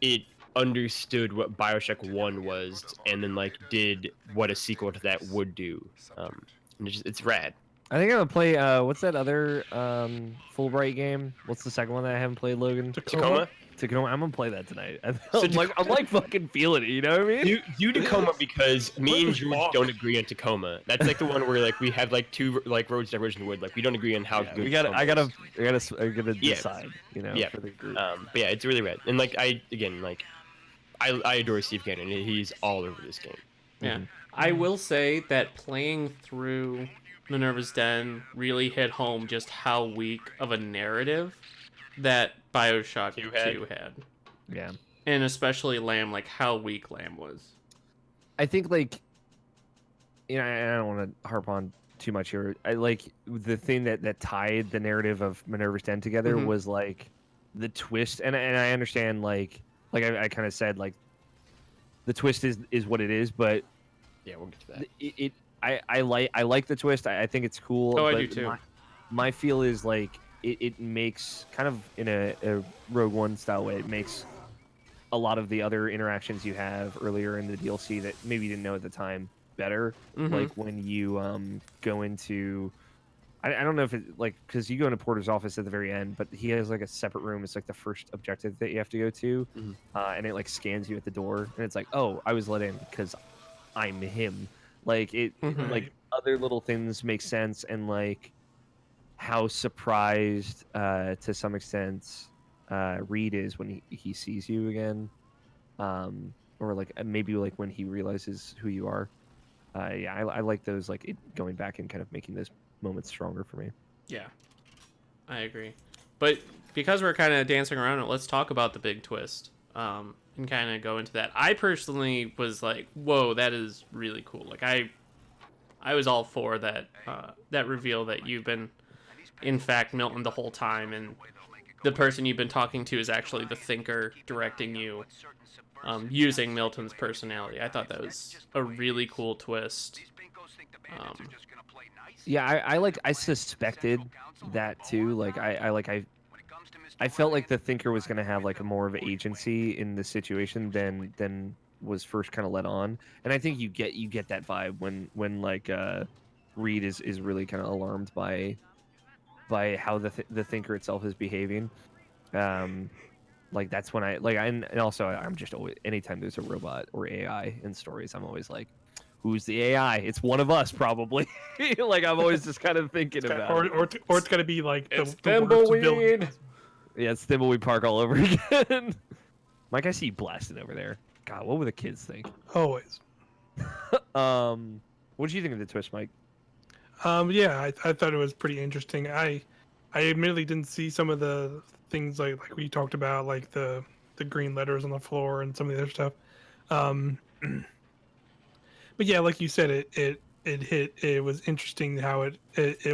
it understood what Bioshock 1 was, and then like did what a sequel to that would do. And it's rad. I think I'm gonna play. What's that other Fulbright game? What's the second one that I haven't played, Logan? Tacoma. I'm gonna play that tonight. I'm So like fucking feeling it. You know what I mean? Do Tacoma, because me and Drew don't agree on Tacoma. That's like the one where like we have like 2 like roads diverging wood. Like we don't agree on how good. I gotta Yeah. decide. You know. Yeah. For the group. But yeah, it's really rad. And like I adore Steve Gannon. He's all over this game. Yeah. I will say that playing through Minerva's Den really hit home just how weak of a narrative that Bioshock 2 had. Yeah. And especially Lamb, like how weak Lamb was. I think like, you know, I don't want to harp on too much here. I like the thing that tied the narrative of Minerva's Den together was like the twist, and I understand like I kind of said like the twist is what it is, but yeah, we'll get to that. I like the twist. I think it's cool. Oh, I but do too. My feel is like it makes kind of in a Rogue One style way. It makes a lot of the other interactions you have earlier in the DLC that maybe you didn't know at the time better. Like when you go into, I don't know if it like because you go into Porter's office at the very end, but he has like a separate room. It's like the first objective that you have to go to, and it like scans you at the door, and it's like, oh, I was let in because I'm him. Like it, like other little things make sense, and like how surprised to some extent Reed is when he sees you again, or like maybe like when he realizes who you are. Yeah, I like those, like it going back and kind of making those moments stronger for me. Yeah, I agree. But because we're kind of dancing around it, let's talk about the big twist and kind of go into that. I personally was like, whoa, that is really cool. Like I was all for that that reveal that you've been in fact Milton the whole time, and the person you've been talking to is actually the thinker directing you, using Milton's personality. I thought that was a really cool twist. Yeah, I suspected that too. Like I felt like the thinker was gonna have like a more of agency in the situation than was first kind of let on, and I think you get that vibe when like Reed is really kind of alarmed by how the thinker itself is behaving. Like that's when and also I'm just always, anytime there's a robot or AI in stories, I'm always like, who's the AI? It's one of us probably. Like I'm always just kind of thinking about or it's gonna be like It's the worst villain. Thimbleweed. Yeah, it's Thimbleweed Park all over again. Mike, I see you blasted over there. God, what would the kids think? Always. What did you think of the twist, Mike? Yeah, I thought it was pretty interesting. I admittedly didn't see some of the things like we talked about, like the green letters on the floor and some of the other stuff. But yeah, like you said, it was interesting how it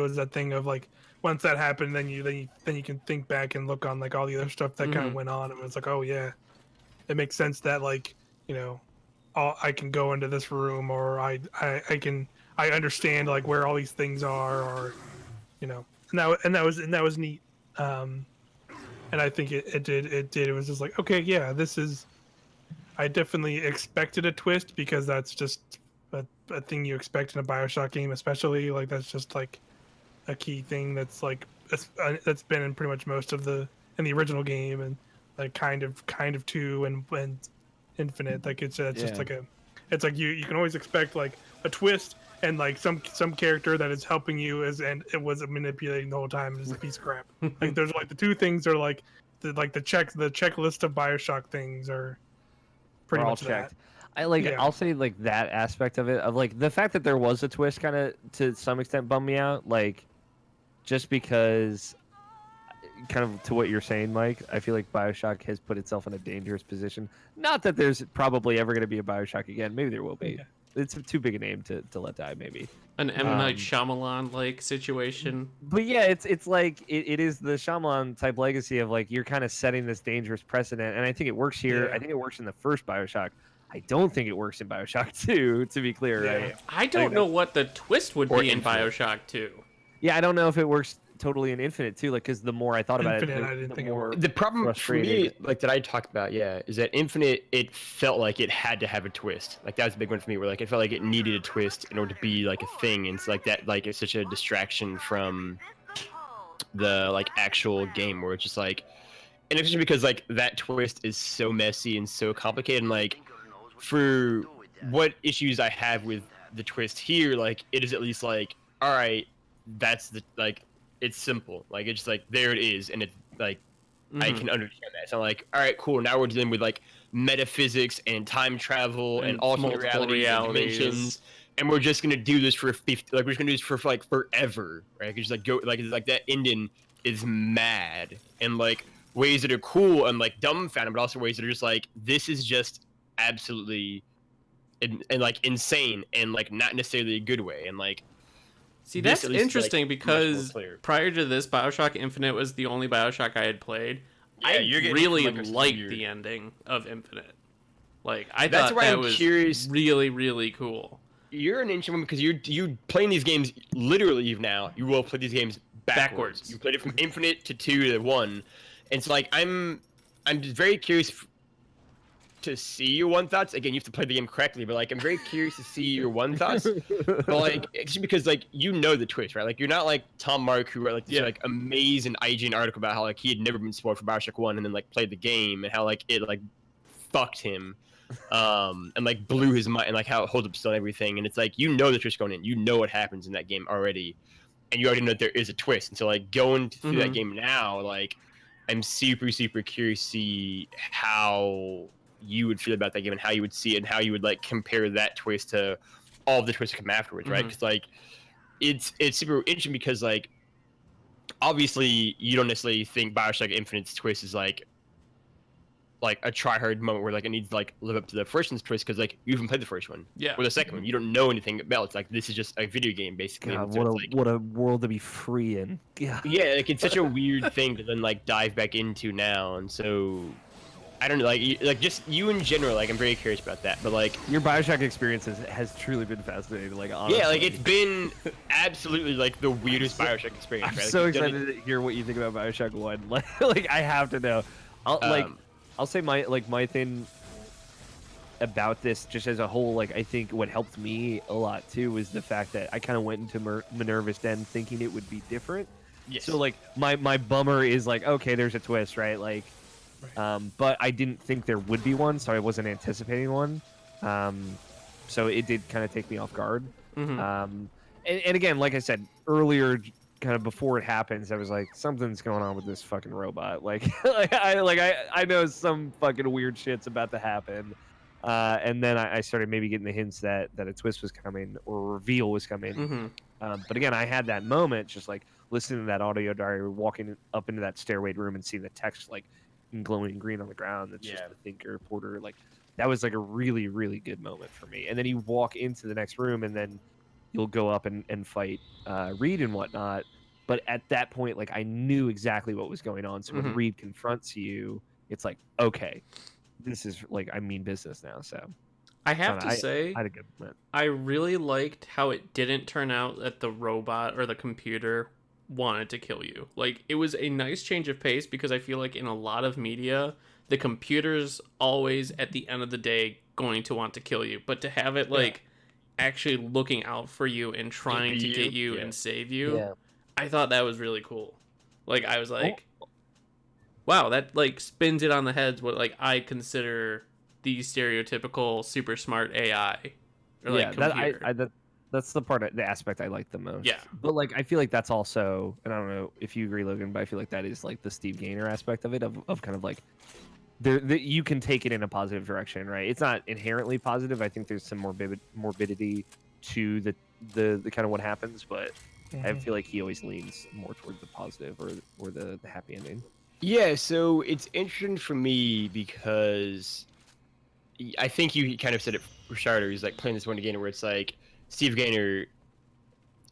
was that thing of like once that happened, then you can think back and look on like all the other stuff that kind of went on, and it's like, oh yeah, it makes sense that like, you know, I can go into this room, or I understand like where all these things are, or you know, and that was neat. and I think it did. It was just like, okay, yeah, this is. I definitely expected a twist because that's just a thing you expect in a Bioshock game, especially like that's just like a key thing that's like that's been in pretty much most of in the original game and like kind of two and Infinite. Like it's just like it's like you can always expect like a twist and like some character that is helping you and it was manipulating the whole time is a piece of crap. Like there's like the two things are like the checklist of Bioshock things are pretty We're all much checked. that. I'll say like that aspect of it, of like the fact that there was a twist kind of to some extent bummed me out, like just because kind of to what you're saying, Mike, I feel like Bioshock has put itself in a dangerous position. Not that there's probably ever going to be a Bioshock again. Maybe there will be. Yeah. It's too big a name to let die, maybe. An M. Night Shyamalan like situation. But yeah, it's like it is the Shyamalan type legacy of like you're kind of setting this dangerous precedent, and I think it works here. Yeah. I think it works in the first Bioshock. I don't think it works in Bioshock 2, to be clear, Yeah. right? I don't know what the twist would Or be in Infinite. Bioshock 2. Yeah, I don't know if it works totally in Infinite too. Like, because the more I thought about Infinite, it, I didn't the think it more worked. The problem for me, frustrated. like that I talked about, is that Infinite, it felt like it had to have a twist. Like that was a big one for me, where like it felt like it needed a twist in order to be like a thing, and it's like that, like it's such a distraction from the like actual game, where it's just like, and it's just because like that twist is so messy and so complicated, and like for what issues I have with the twist here, like it is at least like, all right, that's the like. It's simple. Like it's just like there it is, and it's like I can understand that. It's not like all right, cool. Now we're dealing with like metaphysics and time travel and alternate multiple realities and dimensions, and we're just gonna do this for 50. Like we're just gonna do this for like forever, right? It's just like go like it's like that ending is mad and like ways that are cool and like dumbfounded, but also ways that are just like this is just absolutely and like insane and like not necessarily a good way and like. See, This that's at least, interesting like, much more because clear. prior to this, Bioshock Infinite was the only Bioshock I had played. Yeah, I you're getting really from, like, a liked weird- the ending of Infinite. Like, I That's thought why that I'm was curious- really, really cool. You're an ancient one because you playing these games literally now. You will play these games backwards. You played it from Infinite to 2 to 1, and so like I'm just very curious to see your one thoughts. Again, you have to play the game correctly, but like I'm very curious to see your one thoughts. But like it's just because like you know the twist, right? Like you're not like Tom Mark who wrote like this like amazing IGN article about how like he had never been spoiled for Bioshock 1 and then like played the game and how like it like fucked him. And like blew his mind and like how it holds up still and everything. And it's like you know the twist going in. You know what happens in that game already. And you already know that there is a twist. And so like going through that game now, like I'm super, super curious to see how you would feel about that game and how you would see it and how you would like compare that twist to all of the twists that come afterwards, right? Because like it's super interesting because like obviously you don't necessarily think Bioshock Infinite's twist is like a try-hard moment where like it needs to like live up to the first one's twist because like you haven't played the first one or the second one. You don't know anything about it. It's like this is just a video game basically. God, So what a world to be free in. Yeah. Yeah, like it's such a weird thing to then like dive back into now, and so I don't know, like just you in general. Like I'm very curious about that, but like Your Bioshock experience has truly been fascinating. Like honestly. yeah, like it's been absolutely like the weirdest Bioshock experience. I'm right? Like, so you've done excited to hear what you think about Bioshock 1. Like I have to know. I'll say my thing about this just as a whole, like I think what helped me a lot too was the fact that I kind of went into Minerva's Den thinking it would be different. Yes. So like my bummer is like, okay, there's a twist, right? Like but I didn't think there would be one, so I wasn't anticipating one. So it did kind of take me off guard. And again, like I said earlier, kind of before it happens, I was like, something's going on with this fucking robot. Like, I know some fucking weird shit's about to happen. And then I started maybe getting the hints that a twist was coming or a reveal was coming. But again, I had that moment, just like listening to that audio diary, walking up into that stairway room and seeing the text like in glowing green on the ground. That's just the thinker porter. Like that was like a really, really good moment for me. And then you walk into the next room and then you'll go up and fight Reed and whatnot. But at that point, like I knew exactly what was going on. So when Reed confronts you, it's like, okay, this is like I mean business now. So I have to say, I had a good moment. I really liked how it didn't turn out that the robot or the computer wanted to kill you. Like, it was a nice change of pace because I feel like in a lot of media, the computer's always at the end of the day going to want to kill you. But to have it like actually looking out for you and trying to get you and save you, I thought that was really cool. Like, I was like, wow, that like spins it on the head what like I consider the stereotypical super smart AI or like computer. That's the aspect I like the most. Yeah. But like I feel like that's also, and I don't know if you agree, Logan, but I feel like that is like the Steve Gaynor aspect of it, of kind of like you can take it in a positive direction, right? It's not inherently positive. I think there's some morbidity to the kind of what happens, but I feel like he always leans more toward the positive or the happy ending. Yeah, so it's interesting for me because I think you kind of said it for starter. He's like playing this one game where it's like Steve Gaynor,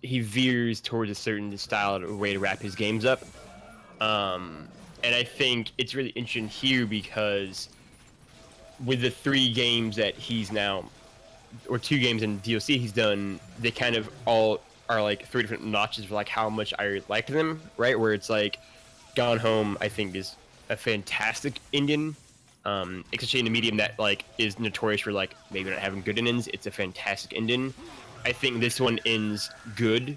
he veers towards a certain style or way to wrap his games up. And I think it's really interesting here because with the 3 games that he's now, or 2 games in DLC he's done, they kind of all are like 3 different notches for like how much I liked them, right? Where it's like Gone Home, I think, is a fantastic ending, especially in a medium that like is notorious for like maybe not having good endings. It's a fantastic ending. I think this one ends good,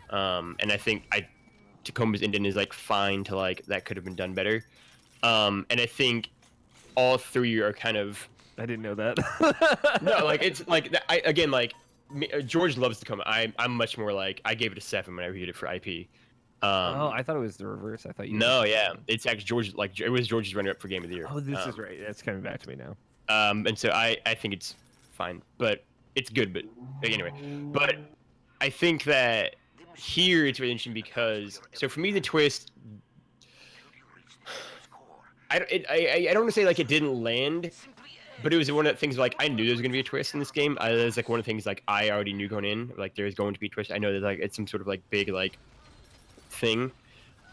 and I think Tacoma's ending is like fine to like that could have been done better, and I think all 3 are kind of. I didn't know that. No, like it's like George loves Tacoma. I'm much more like I gave it a 7 when I reviewed it for IP. I thought it was the reverse. I thought you. No, yeah, it's actually George. Like it was George's runner-up for Game of the Year. Oh, this is right. It's coming back to me now. And so I think it's fine, but it's good. But anyway, but I think that here it's really interesting because so for me the twist. I don't want to say like it didn't land, but it was one of the things like I knew there was gonna be a twist in this game. It was like one of the things like I already knew going in, like there's going to be a twist. I know that like it's some sort of like big like thing,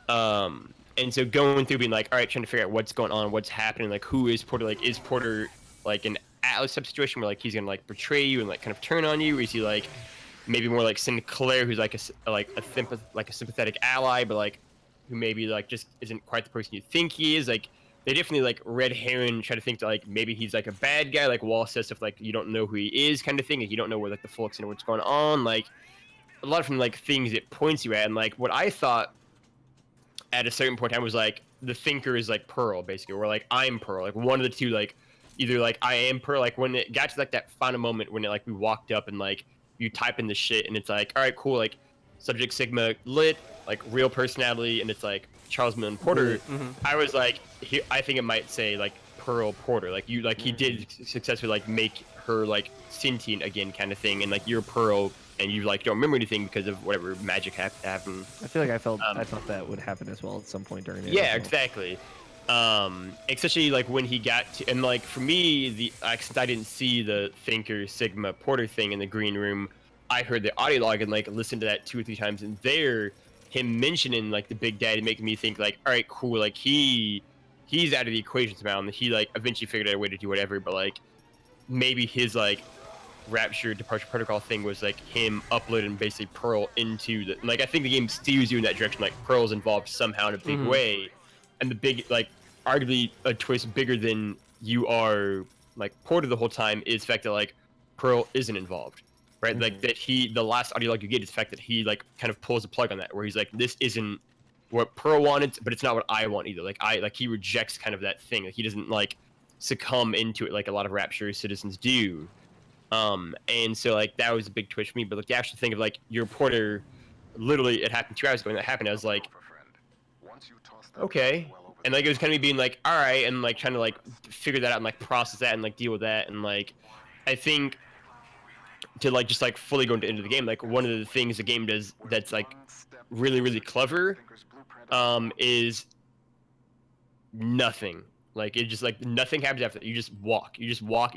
and so going through being like, all right, trying to figure out what's going on, what's happening, like who is Porter, like is Porter like an Atlas type situation where like he's gonna like betray you and like kind of turn on you, or is he like maybe more like Sinclair, who's like a sympathetic ally, but like who maybe like just isn't quite the person you think he is. Like they definitely like red herring try to think that like maybe he's like a bad guy, like Wall says stuff like you don't know who he is kind of thing, and you don't know where like the full extent of what's going on, like a lot of them like things it points you at. And like what I thought at a certain point in time was like the thinker is like Pearl basically, or like I'm Pearl, like one of the two, like either like I am Pearl, like when it got to like that final moment when it like we walked up and like you type in the shit and it's like, all right, cool, like subject Sigma lit, like real personality, and it's like Charles Milne Porter. I was like, I think it might say like Pearl Porter, like you, like he did successfully like make her like sentient again kind of thing, and like you're Pearl and you like don't remember anything because of whatever magic happened. I feel like I thought that would happen as well at some point during it. Yeah, exactly. Especially like when he got to, and like for me, since I didn't see the Thinker Sigma Porter thing in the green room, I heard the audio log and like listened to that 2 or 3 times, and there, him mentioning like the Big Daddy making me think like, all right, cool, like he's out of the equation somehow, and he like eventually figured out a way to do whatever, but like maybe his like Rapture Departure Protocol thing was like him uploading basically Pearl into the, like I think the game steers you in that direction, like Pearl's involved somehow in a big way, and the big like arguably a twist bigger than you are like Porter the whole time is the fact that like Pearl isn't involved, right? Like that the last audio log you get is the fact that he like kind of pulls the plug on that, where he's like, this isn't what Pearl wanted, but it's not what I want either. Like he rejects kind of that thing, like he doesn't like succumb into it like a lot of Rapture citizens do. And so like that was a big twist for me, but like the actual thing of like your Porter, literally it happened 2 hours ago when that happened, I was like, okay. And like it was kind of me being like, all right, and like trying to like figure that out and like process that and like deal with that. And like I think to like just like fully go into the game, like one of the things the game does that's like really, really clever, is nothing. Like it just like nothing happens after that. You just walk. You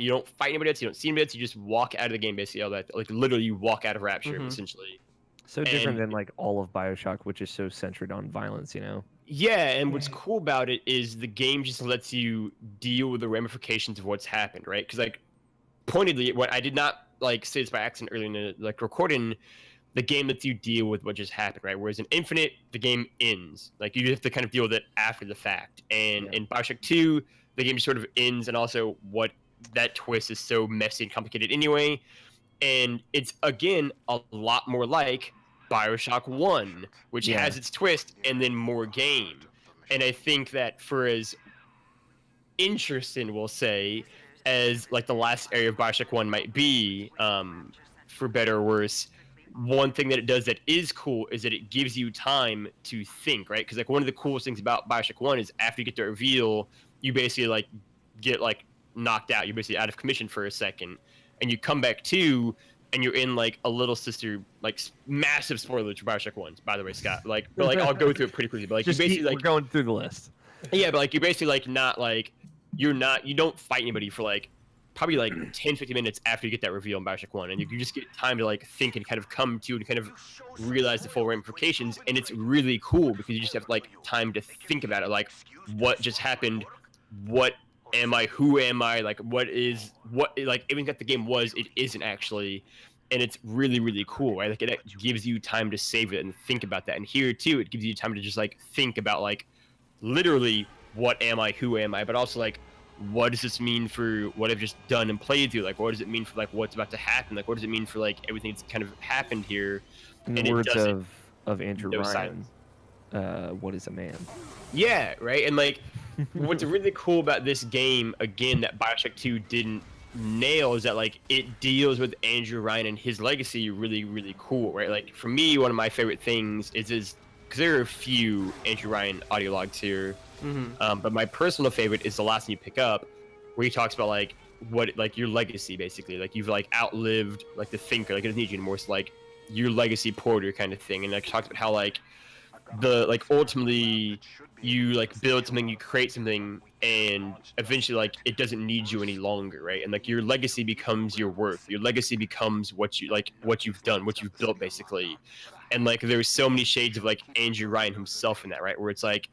don't fight anybody else. You don't see anybody else. You just walk out of the game basically. All that, like literally you walk out of Rapture essentially. So different than like all of Bioshock, which is so centered on violence, you know? Yeah, and what's cool about it is the game just lets you deal with the ramifications of what's happened, right? Because like pointedly, what I did not like say this by accident earlier in the like recording, the game lets you deal with what just happened, right? Whereas in Infinite, the game ends. Like you have to kind of deal with it after the fact. And in Bioshock 2, the game just sort of ends, and also what that twist is so messy and complicated anyway. And it's again a lot more like Bioshock 1, which has its twist and then more game. And I think that for as interesting, we'll say, as like the last area of Bioshock 1 might be, for better or worse, one thing that it does that is cool is that it gives you time to think, right? Because like one of the coolest things about Bioshock 1 is after you get the reveal, you basically like get like knocked out. You're basically out of commission for a second, and you come back to, and you're in like a little sister, like massive spoilers for Bioshock 1, by the way, Scott. Like, but like I'll go through it pretty quickly. But like Just you basically like we're going through the list. Yeah, but like you're basically like not like you don't fight anybody for like probably like 10-15 minutes after you get that reveal in Bioshock 1, and you just get time to like think and kind of come to and kind of realize the full ramifications. And it's really cool because you just have like time to think about it, like what just happened, what am I, who am I, like what like everything that the game was, it isn't actually. And it's really, really cool, right? Like it gives you time to save it and think about that. And here too, it gives you time to just like think about like literally what am I, who am I, but also like what does this mean for what I've just done and played through? Like what does it mean for like what's about to happen? Like what does it mean for like everything that's kind of happened here? In the words of Andrew Ryan, what is a man? Yeah, right. And like what's really cool about this game, again, that Bioshock 2 didn't nail, is that like it deals with Andrew Ryan and his legacy really, really cool, right? Like for me, one of my favorite things is because there are a few Andrew Ryan audio logs here, but my personal favorite is the last one you pick up, where he talks about like what like your legacy, basically, like you've like outlived like the thinker, like it doesn't need you anymore. It's like your legacy porter kind of thing, and like talks about how like the like ultimately you like build something, you create something, and eventually like it doesn't need you any longer, right? And like your legacy becomes your worth, your legacy becomes what you like, what you've done, what you've built, basically. And like there's so many shades of like Andrew Ryan himself in that, right? Where it's like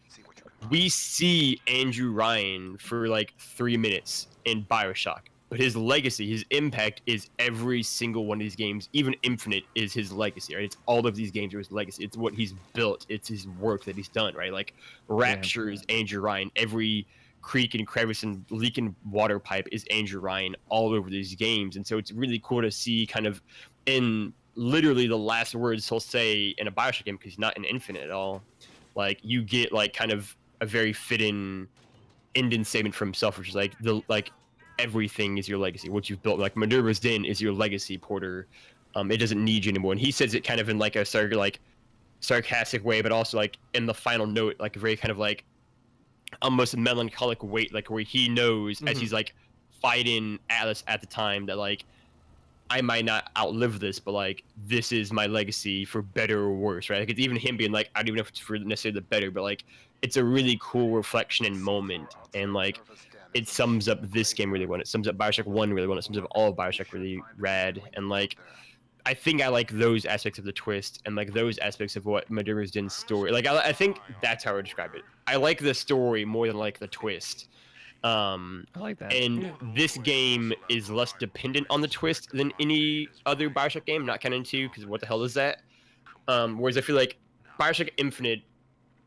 we see Andrew Ryan for like 3 minutes in Bioshock, but his legacy, his impact is every single one of these games. Even Infinite is his legacy, right? It's all of these games are his legacy. It's what he's built. It's his work that he's done, right? Like Rapture is Andrew Ryan. Every creek and crevice and leaking water pipe is Andrew Ryan all over these games. And so it's really cool to see kind of in literally the last words he'll say in a Bioshock game, because he's not in Infinite at all. Like you get like kind of a very fitting ending statement for himself, which is like everything is your legacy. What you've built, like Minerva's Den, is your legacy, Porter. It doesn't need you anymore. And he says it kind of in like a sort of like sarcastic way, but also like in the final note, like a very kind of like almost melancholic weight, like where he knows as he's like fighting Atlas at the time that like I might not outlive this, but like this is my legacy for better or worse, right? Like it's even him being like, I don't even know if it's for necessarily the better, but like it's a really cool reflection and moment. And like it sums up this game really well. It sums up Bioshock 1 really well. It sums up all of Bioshock really rad. And like I think I like those aspects of the twist and like those aspects of what Minerva's Den's story. Like I think that's how I would describe it. I like the story more than like the twist. I like that. And this game is less dependent on the twist than any other Bioshock game, not counting 2, because what the hell is that? Whereas I feel like Bioshock Infinite,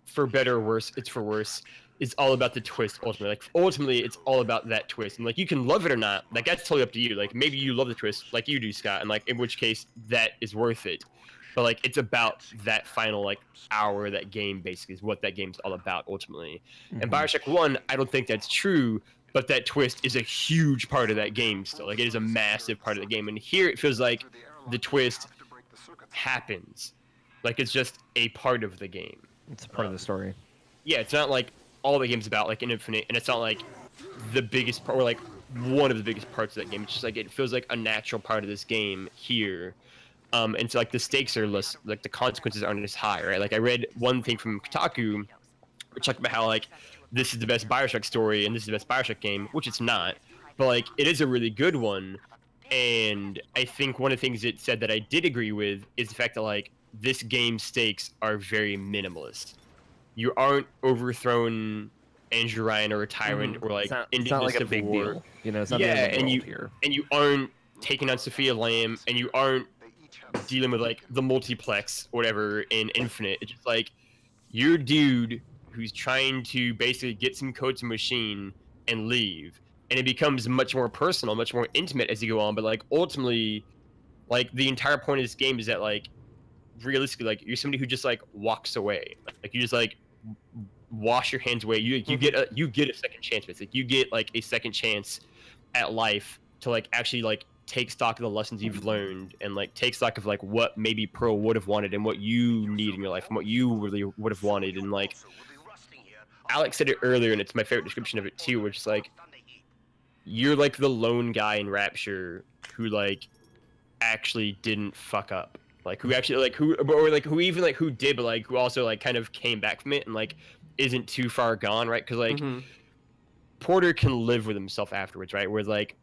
for better or worse, it's for worse, is all about the twist ultimately. Like ultimately, it's all about that twist, and like you can love it or not. Like that's totally up to you. Like maybe you love the twist, like you do, Scott, and like in which case that is worth it. But like it's about that final like hour of that game, basically, is what that game's all about ultimately. And Bioshock 1, I don't think that's true, but that twist is a huge part of that game still. Like it is a massive part of the game. And here it feels like the twist happens. Like it's just a part of the game. It's a part of the story. Yeah, it's not like all the game's about, like in Infinite, and it's not like the biggest part or like one of the biggest parts of that game. It's just like it feels like a natural part of this game here. And so like the stakes are less, like the consequences aren't as high, right? Like I read one thing from Kotaku, which talked about how like this is the best Bioshock story and this is the best Bioshock game, which it's not, but like it is a really good one. And I think one of the things it said that I did agree with is the fact that like this game's stakes are very minimalist. You aren't overthrown Andrew Ryan or a tyrant or like it's not like a big deal. You know, it's not the end of the world here. And you aren't taking on Sophia Lamb, and you aren't dealing with like the multiplex or whatever in Infinite. It's just like you're a dude who's trying to basically get some code to machine and leave, and it becomes much more personal, much more intimate as you go on. But like ultimately, like the entire point of this game is that like realistically, like you're somebody who just like walks away, like you just like wash your hands away. You get a second chance. It's like you get like a second chance at life to like actually like take stock of the lessons you've learned and like take stock of like what maybe Pearl would have wanted and what you need in your life and what you really would have wanted. And like Alex said it earlier, and it's my favorite description of it too, which is like you're like the lone guy in Rapture who like actually didn't fuck up, like who actually like who even like who did, but like who also like kind of came back from it and like isn't too far gone, right? Because like Porter can live with himself afterwards, right? Whereas like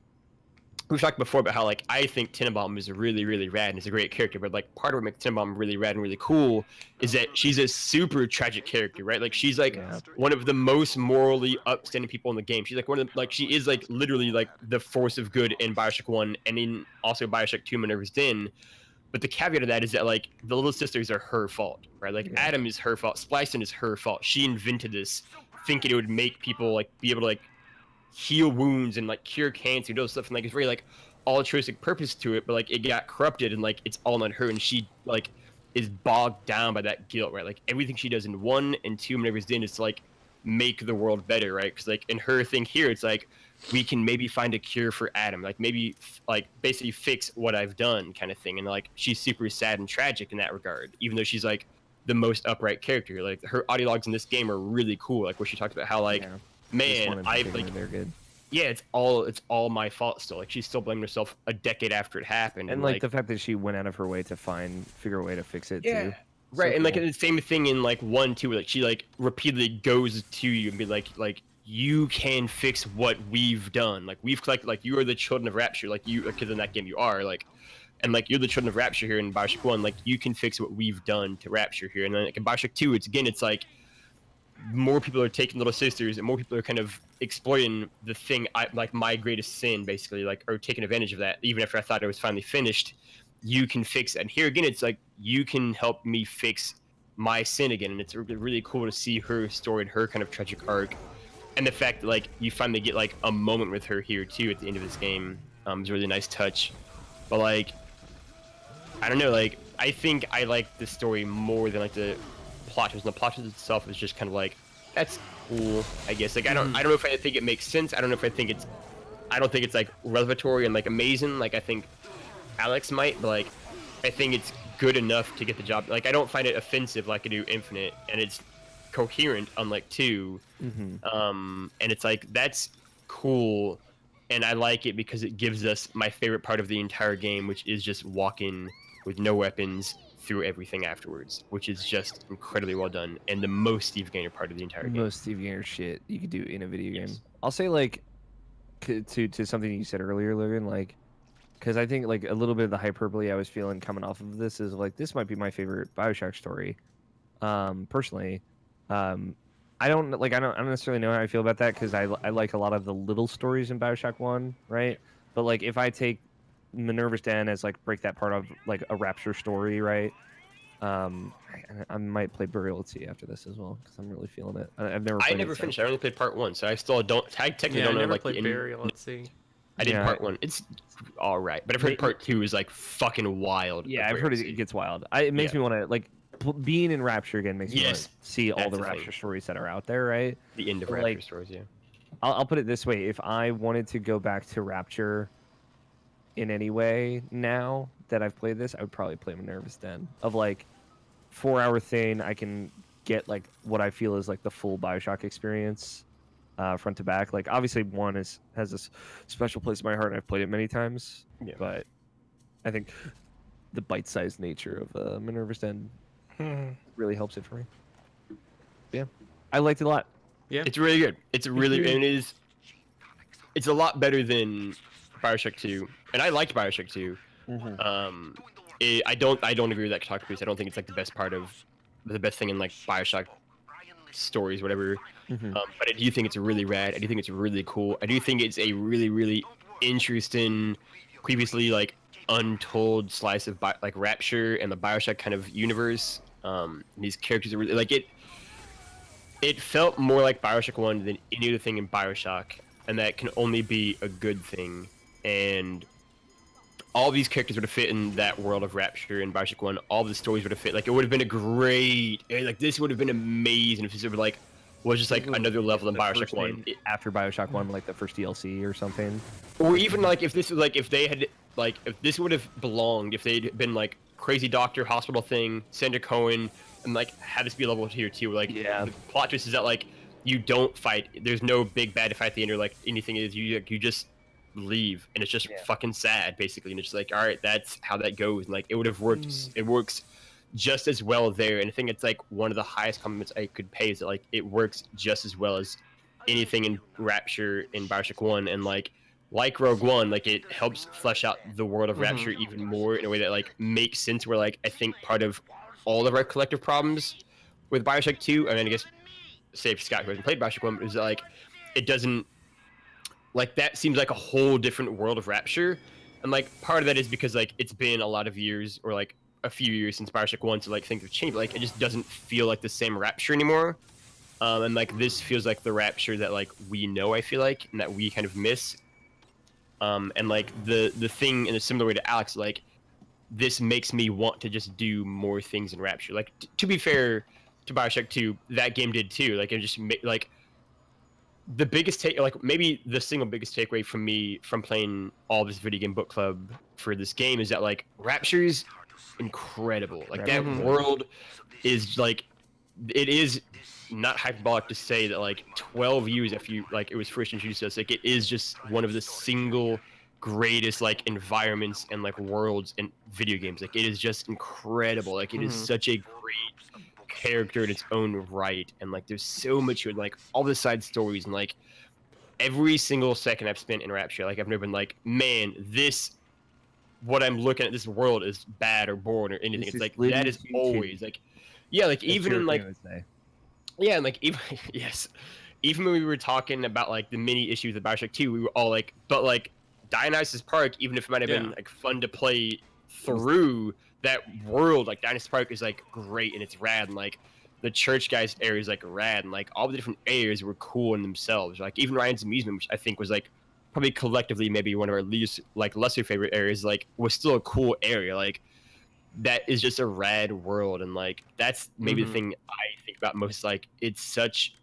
we've talked before about how like I think Tenenbaum is really, really rad and is a great character, but like part of what makes Tenenbaum really rad and really cool is that she's a super tragic character, right? Like she's like one of the most morally upstanding people in the game. She's like one of the, like she is like literally like the force of good in Bioshock 1 and in also Bioshock 2 Minerva's Den. But the caveat of that is that like the little sisters are her fault, right? Like Adam is her fault, Splicing is her fault. She invented this thinking it would make people like be able to like heal wounds and like cure cancer and those stuff, and like it's very like altruistic purpose to it, but like it got corrupted and like it's all on her, and she like is bogged down by that guilt, right? Like everything she does in 1 and 2 Minerva's Den is to like make the world better, right? Because like in her thing here, it's like we can maybe find a cure for Adam, like maybe like basically fix what I've done kind of thing. And like she's super sad and tragic in that regard, even though she's like the most upright character. Like her audiologues in this game are really cool, like where she talks about how like man, I like they're good. Yeah, it's all my fault still. Like she's still blaming herself a decade after it happened. And like the fact that she went out of her way to figure a way to fix it too. Right, So and like cool. the same thing in like 1 too, where like she like repeatedly goes to you and be like you can fix what we've done. Like we've collected, like you are the children of Rapture, like you, because in that game you are like, and like you're the children of Rapture here in Bioshock 1. Like you can fix what we've done to Rapture here, and then like in Bioshock 2, it's like more people are taking little sisters and more people are kind of exploiting the thing like my greatest sin basically, like, or taking advantage of that. Even after I thought I was finally finished, you can fix it. And here again, it's like you can help me fix my sin again, and it's really cool to see her story and her kind of tragic arc, and the fact that like you finally get like a moment with her here too at the end of this game is a really nice touch. But like I don't know, like I think I like the story more than like the plot twist. And the plot twist itself is just kind of like, that's cool, I guess. Like I don't know if I think it makes sense. I don't think it's like revelatory and like amazing like I think Alex might, but like I think it's good enough to get the job. Like I don't find it offensive like I do Infinite, and it's coherent unlike 2. And it's like that's cool, and I like it because it gives us my favorite part of the entire game, which is just walking with no weapons through everything afterwards, which is just incredibly well done, and the most Steve Gaynor part of the entire game. Most Steve Gaynor shit you could do in a video game. I'll say like to something you said earlier, Logan, like because I think like a little bit of the hyperbole I was feeling coming off of this is like this might be my favorite Bioshock story. Personally, I don't necessarily know how I feel about that because I like a lot of the little stories in Bioshock 1, right? But like if I take Minerva's Den as like break that part of like a Rapture story, right? I might play Burial at Sea after this as well because I'm really feeling it. I've never. I never finished. I only played part 1, so I still don't. I technically don't know like played Burial at Sea. I did part 1. It's all right, but I've heard part 2 is like fucking wild. Yeah, I've heard it gets wild. It makes me want to like being in Rapture again makes me want to see all the Rapture stories that are out there, right? The end of But, Rapture like, stories, yeah. I'll put it this way: if I wanted to go back to Rapture in any way now that I've played this, I would probably play Minerva's Den. Of like 4-hour thing, I can get like what I feel is like the full Bioshock experience, front to back. Like obviously 1 has this special place in my heart, and I've played it many times. Yeah. But I think the bite-sized nature of Minerva's Den really helps it for me. Yeah, I liked it a lot. Yeah, it's really good. It's really it's a lot better than Bioshock 2, and I liked Bioshock 2. I don't agree with that talk piece. I don't think it's like the best thing in like Bioshock stories, whatever. But I do think it's really rad. I do think it's really cool. I do think it's a really, really interesting, previously like untold slice of like Rapture and the Bioshock kind of universe. These characters are really like it. It felt more like Bioshock 1 than any other thing in Bioshock, and that can only be a good thing. And all these characters would have fit in that world of Rapture in Bioshock 1. All the stories would have fit. Like, it would have been a great... Like, this would have been amazing if this were, like, was just, like, another level in Bioshock 1. After Bioshock 1, like, the first DLC or something. Or even, like, if this was, like, if they had... Like, if this would have belonged, if they'd been, like, crazy doctor hospital thing, Sandra Cohen... And like have this be a level tier 2. Like the plot twist is that like you don't fight. There's no big bad to fight at the end or like anything. Is you just leave and it's just fucking sad basically. And it's just like all right, that's how that goes. And like it would have worked. It works just as well there. And I think it's like one of the highest compliments I could pay is that like it works just as well as anything in Rapture in Bioshock 1. And like Rogue One, like it helps flesh out the world of Rapture even more in a way that like makes sense. Where like I think part of all of our collective problems with Bioshock 2, I mean, I guess, save Scott who hasn't played Bioshock 1, is that, like, it doesn't, like, that seems like a whole different world of Rapture, and, like, part of that is because, like, it's been a lot of years, or, like, a few years since Bioshock 1, so, like, things have changed, but, like, it just doesn't feel like the same Rapture anymore, and, like, this feels like the Rapture that, like, we know, I feel like, and that we kind of miss, and, like, the thing in a similar way to Alex, like, this makes me want to just do more things in Rapture. Like, to be fair to Bioshock 2, that game did too. Like, it just like the biggest like maybe the single biggest takeaway from me from playing all this video game book club for this game is that like Rapture's incredible. Like that world is like it is not hyperbolic to say that like 12 years after you like it was first introduced to us, like it is just one of the single greatest like environments and like worlds in video games. Like it is just incredible. Like it is such a great character in its own right, and like there's so much with like all the side stories, and like every single second I've spent in Rapture, like I've never been like, man, this what I'm looking at, this world is bad or boring or anything. It's like that is always like like even in like and like even even when we were talking about like the mini issues of Bioshock 2, we were all like, but like Dionysus Park, even if it might have been like fun to play through, that world, like Dionysus Park is like great and it's rad, and like the church guys area is like rad, and like all the different areas were cool in themselves. Like even Ryan's Amusement, which I think was like probably collectively maybe one of our least like lesser favorite areas, like was still a cool area. Like that is just a rad world, and like that's maybe the thing I think about most. Like it's such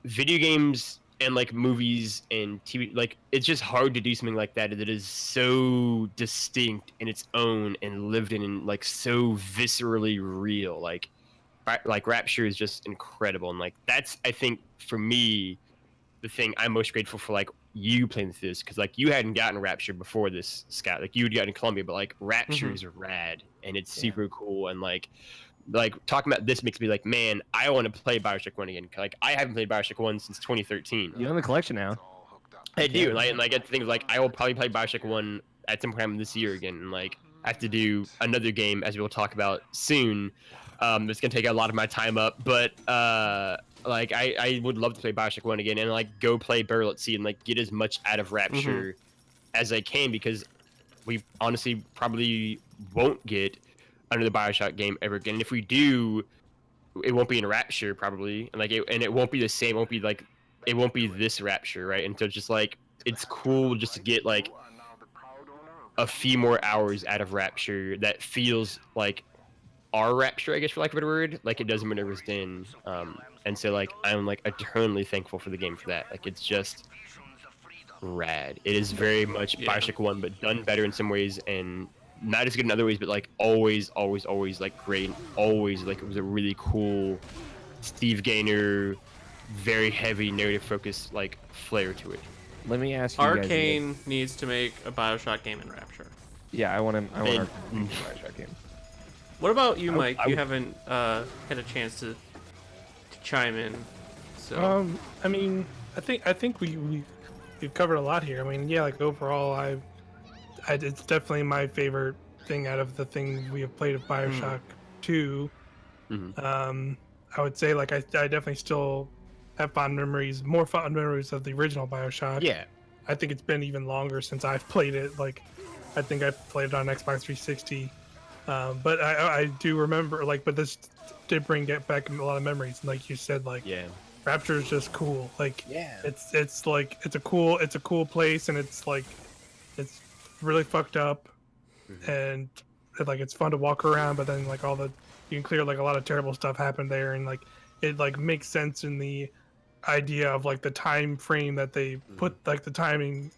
video games and like movies and TV, like it's just hard to do something like that is so distinct in its own and lived in and like so viscerally real. Like Rapture is just incredible, and like that's I think for me the thing I'm most grateful for, like you playing with this, because like you hadn't gotten Rapture before this, Scott. Like you had gotten Columbia, but like Rapture is rad and it's super cool, and like talking about this makes me like, man, I want to play Bioshock 1 again. Like I haven't played Bioshock 1 since 2013. You own the collection now. I do, and I get to think of like I will probably play Bioshock 1 at some point this year again, and like I have to do another game as we'll talk about soon. That's gonna take a lot of my time up, but like I would love to play Bioshock 1 again and like go play Burial at Sea and like get as much out of Rapture as I can, because we honestly probably won't get another Bioshock game ever again. And if we do, it won't be in Rapture probably, and like it won't be the same. It won't be like it won't be this Rapture, right? And so it's just like it's cool just to get like a few more hours out of Rapture that feels like our Rapture, I guess, for lack of a better word, like it does in Minerva's Den. And so like I'm like eternally thankful for the game for that. Like it's just rad. It is very much Bioshock 1, but done better in some ways and not as good in other ways, but like always like great. Always like it was a really cool Steve Gaynor, very heavy narrative focused like flair to it. Let me ask you Arcane guys needs to make a Bioshock game in Rapture. Yeah, I want Arcane to make a Bioshock game. What about you, Mike? You haven't had a chance to chime in. So I mean, I think we've covered a lot here. I mean, yeah, like overall, it's definitely my favorite thing out of the things we have played of Bioshock 2. I would say like I definitely still have more fond memories of the original Bioshock. Yeah. I think it's been even longer since I've played it. Like I think I played it on Xbox 360. But I do remember, like, but this did bring back a lot of memories. And like you said, like, Yeah. Rapture is just cool. Like, Yeah. it's like it's a cool place, and it's like it's really fucked up, and like it's fun to walk around. But then like you can clear like a lot of terrible stuff happened there, and like it like makes sense in the idea of like the time frame that they put, like the timing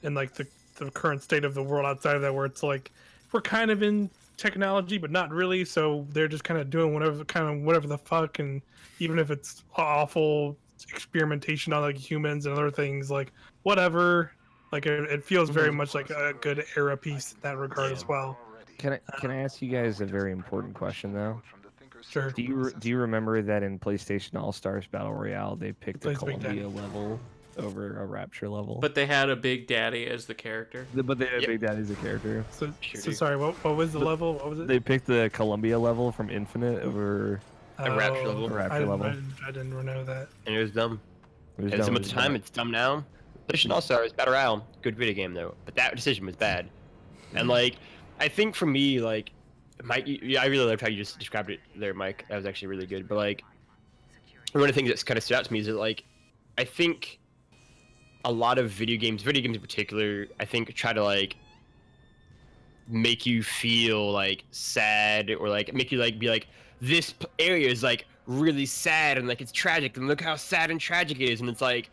and like the current state of the world outside of that, where it's like we're kind of in technology but not really, so they're just kind of doing whatever the fuck, and even if it's awful experimentation on like humans and other things, like whatever, like it feels very much like a good era piece in that regard as well. Can I ask you guys a very important question though? Sure. Do you remember that in PlayStation All Stars Battle Royale they picked a Plays Big Daddy. Columbia level over a Rapture level? But they had a Big Daddy as the character. But they had Yep. Big Daddy as a character. So, Sure so do. sorry, what was the level? What was it? They picked the Columbia level from Infinite over. A Rapture level. Oh, Rapture I didn't, level. I didn't know that. And it was dumb. It was At dumb, much it was time, dumb. it's dumb now. PlayStation All Stars Battle Royale, good video game though, but that decision was bad. And like, I think for me, like, Mike, I really loved how you just described it there, Mike. That was actually really good. But like, one of the things that's kind of stood out to me is that like, I think a lot of video games in particular, I think try to like make you feel like sad, or like make you like be like, this area is like really sad and like it's tragic, and look how sad and tragic it is. And it's like,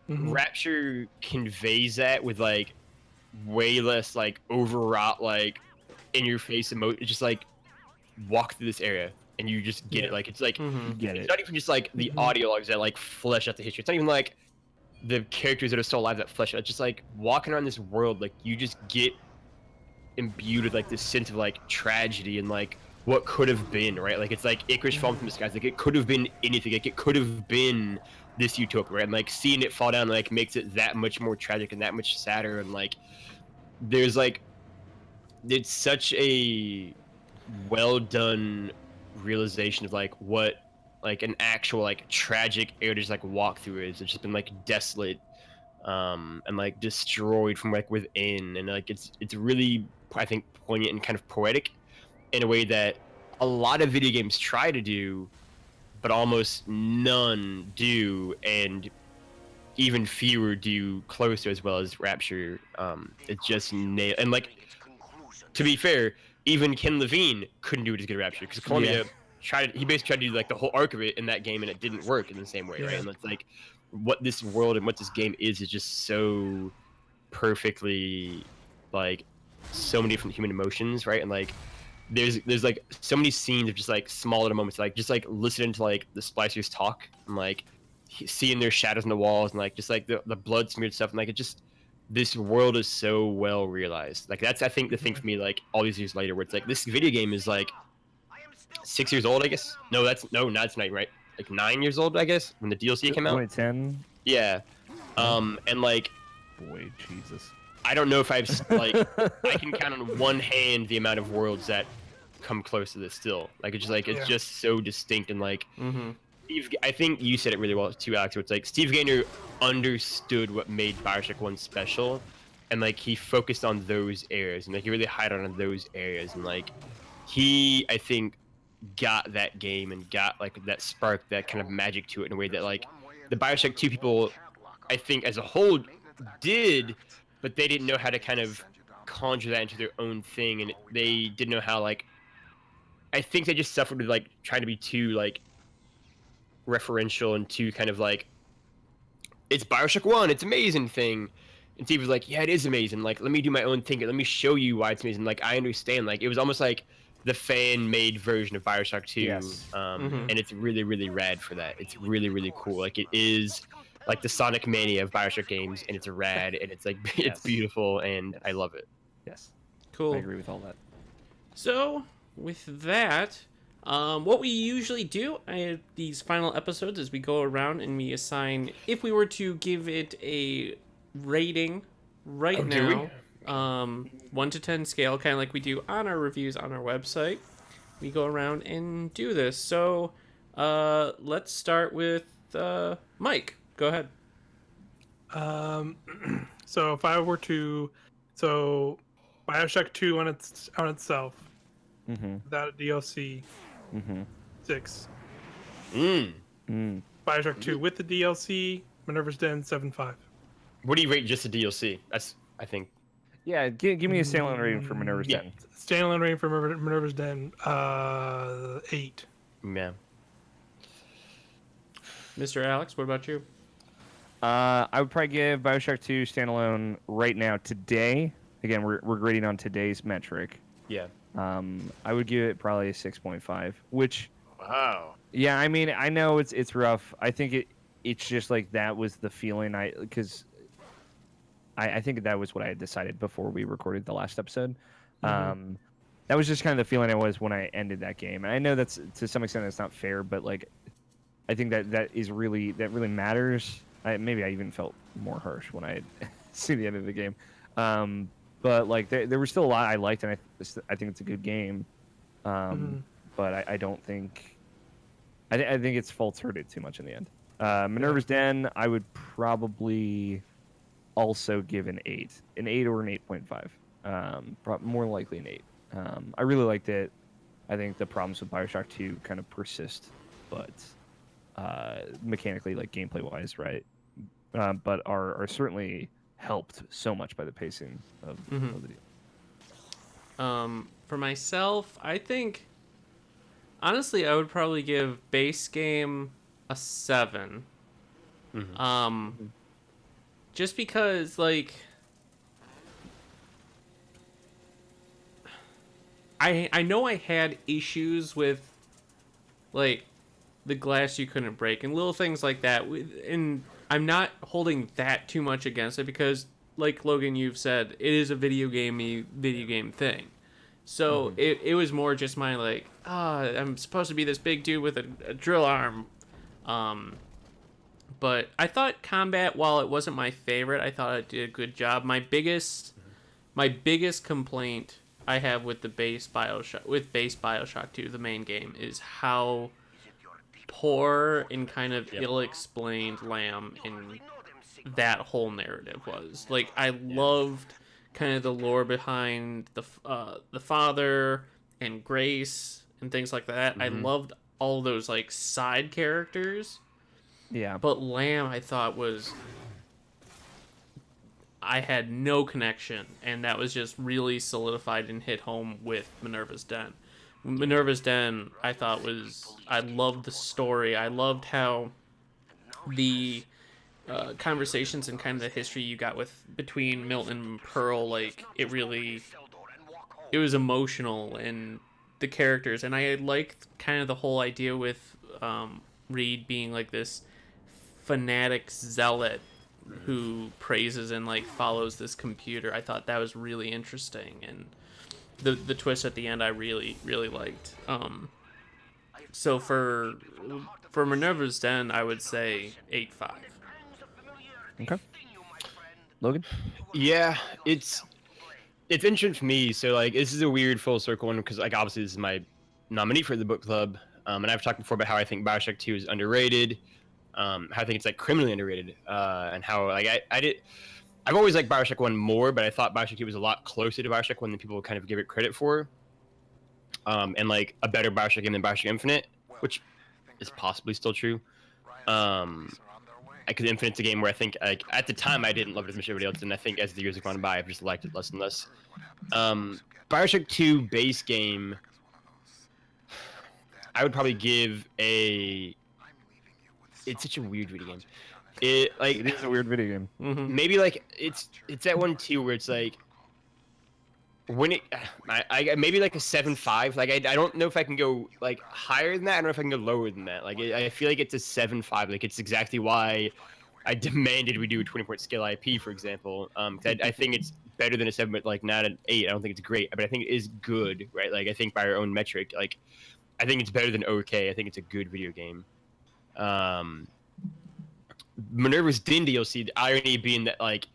Rapture conveys that with like way less like overwrought, like in your face emotion. Just like walk through this area and you just get it. Like it's like Get it's it. not even just like the audio logs that like flesh out the history. It's not even like the characters that are still alive that flesh out. It's just like walking around this world, like you just get imbued with like this sense of like tragedy and like what could have been, right? Like it's like Icarus falling from the skies. Like it could have been anything. Like it could have been this utopia, right? And like seeing it fall down like makes it that much more tragic and that much sadder. And like there's like, it's such a well done realization of like what like an actual like tragic area to just like walk through is. It's just been like desolate and like destroyed from like within, and like it's really, I think, poignant and kind of poetic in a way that a lot of video games try to do, but almost none do, and even fewer do close to as well as Rapture. It's just nailed. And like, to be fair, even Ken Levine couldn't do it as good as Rapture, because Columbia he basically tried to do like the whole arc of it in that game, and it didn't work in the same way, right? And it's like, what this world and what this game is just so perfectly like so many different human emotions, right? And like there's like so many scenes of just like small little moments, like just like listening to like the splicers talk and like seeing their shadows on the walls, and like just like the blood smeared stuff, and like it just, this world is so well realized. Like that's, I think, the thing for me, like all these years later, where it's like this video game is like 6 years old, I guess. No, that's not right. Like 9 years old, I guess, when the DLC came out. 2010. Yeah. And like, Boy, Jesus. I don't know if I've like I can count on one hand the amount of worlds that come close to this still. Like it's just like it's just so distinct, and like Steve, I think you said it really well too, Alex. Where it's like Steve Gaynor understood what made Bioshock 1 special, and like he focused on those areas, and like he really highlighted on those areas, and like he, I think, got that game and got like that spark, that kind of magic to it in a way that like the Bioshock 2 people, I think as a whole, did, but they didn't know how to kind of conjure that into their own thing, and they didn't know how, like, I think they just suffered with like trying to be too like referential and too kind of like, it's Bioshock 1, it's amazing thing. And Steve was like, yeah, it is amazing. Like, let me do my own thing. Let me show you why it's amazing. Like, I understand. Like, it was almost like the fan-made version of Bioshock 2. Yes. And it's really, really rad for that. It's really, really cool. Like, it is like the Sonic Mania of Bioshock games, and it's rad, and it's like, it's beautiful, and I love it. Yes. Cool. I agree with all that. So, with that, what we usually do these final episodes is we go around and we assign, if we were to give it a rating right now, 1 to 10 scale, kind of like we do on our reviews on our website. We go around and do this. So, let's start with Mike. Go ahead. So if I were to, so Bioshock 2 on itself, Mm-hmm. without a DLC, Mm-hmm. 6. Mm. Bioshock 2 with the DLC, Minerva's Den 7.5. What do you rate just the DLC? That's, I think. Yeah, give me a standalone rating for Minerva's Yeah. Den. Standalone rating for Minerva's Den, 8. Yeah. Mr. Alex, what about you? I would probably give Bioshock 2 standalone right now today. Again, we're grading on today's metric. Yeah. I would give it probably a 6.5, which Wow. yeah, I mean, I know it's rough. I think it's just like that was the feeling because I think that was what I had decided before we recorded the last episode. That was just kind of the feeling I was when I ended that game. And I know that's to some extent that's not fair, but like I think that really matters. Maybe I even felt more harsh when I see the end of the game. But like there was still a lot I liked, and I think it's a good game. But I don't think I think it's faltered it too much in the end. Minerva's Den, I would probably also give an 8 or an 8.5. More likely an 8. I really liked it. I think the problems with Bioshock 2 kind of persist, but mechanically, like gameplay wise, right? But are certainly helped so much by the pacing of the deal. For myself, I think honestly I would probably give base game a 7. Just because like I know I had issues with like the glass you couldn't break and little things like that, and I'm not holding that too much against it because like Logan, you've said, it is a video game thing. So it was more just my like, I'm supposed to be this big dude with a drill arm. But I thought combat, while it wasn't my favorite, I thought I did a good job. My biggest complaint I have with the base Bioshock 2, the main game, is how poor and kind of ill-explained Lamb in that whole narrative was. Like, I loved kind of the lore behind the father and Grace and things like that. I loved all those like side characters. Yeah. But Lamb, I thought I had no connection, and that was just really solidified and hit home with Minerva's Den. Minerva's Den, I thought I loved the story. I loved how the conversations and kind of the history you got between Milton and Pearl, like it was emotional, and the characters, and I liked kind of the whole idea with Reed being like this fanatic zealot who praises and like follows this computer. I thought that was really interesting, and the twist at the end I really liked. So for Minerva's Den, I would say 8.5. Okay. Logan? Yeah, it's interesting for me. So like, this is a weird full circle one because like obviously this is my nominee for the book club, and I've talked before about how I think Bioshock 2 is underrated, how I think it's like criminally underrated, and how like I've always liked Bioshock 1 more, but I thought Bioshock 2 was a lot closer to Bioshock 1 than people kind of give it credit for, and like a better Bioshock game than Bioshock Infinite, which is possibly still true. Because Infinite's a game where I think, like, at the time I didn't love it as much as everybody else, and I think as the years have gone by, I've just liked it less and less. Bioshock 2 base game, I would probably give a... It's such a weird video game. It is a weird video game. Maybe, like, it's that one, too, where it's, like, when it... I maybe, like, a 7.5. Like, I don't know if I can go, like, higher than that. I don't know if I can go lower than that. Like, I feel like it's a 7.5. Like, it's exactly why I demanded we do a 20-point skill IP, for example. I think it's better than a 7, but, like, not an 8. I don't think it's great, but I think it is good, right? Like, I think by our own metric, like, I think it's better than okay. I think it's a good video game. Minerva's Den DLC, the irony being that, like,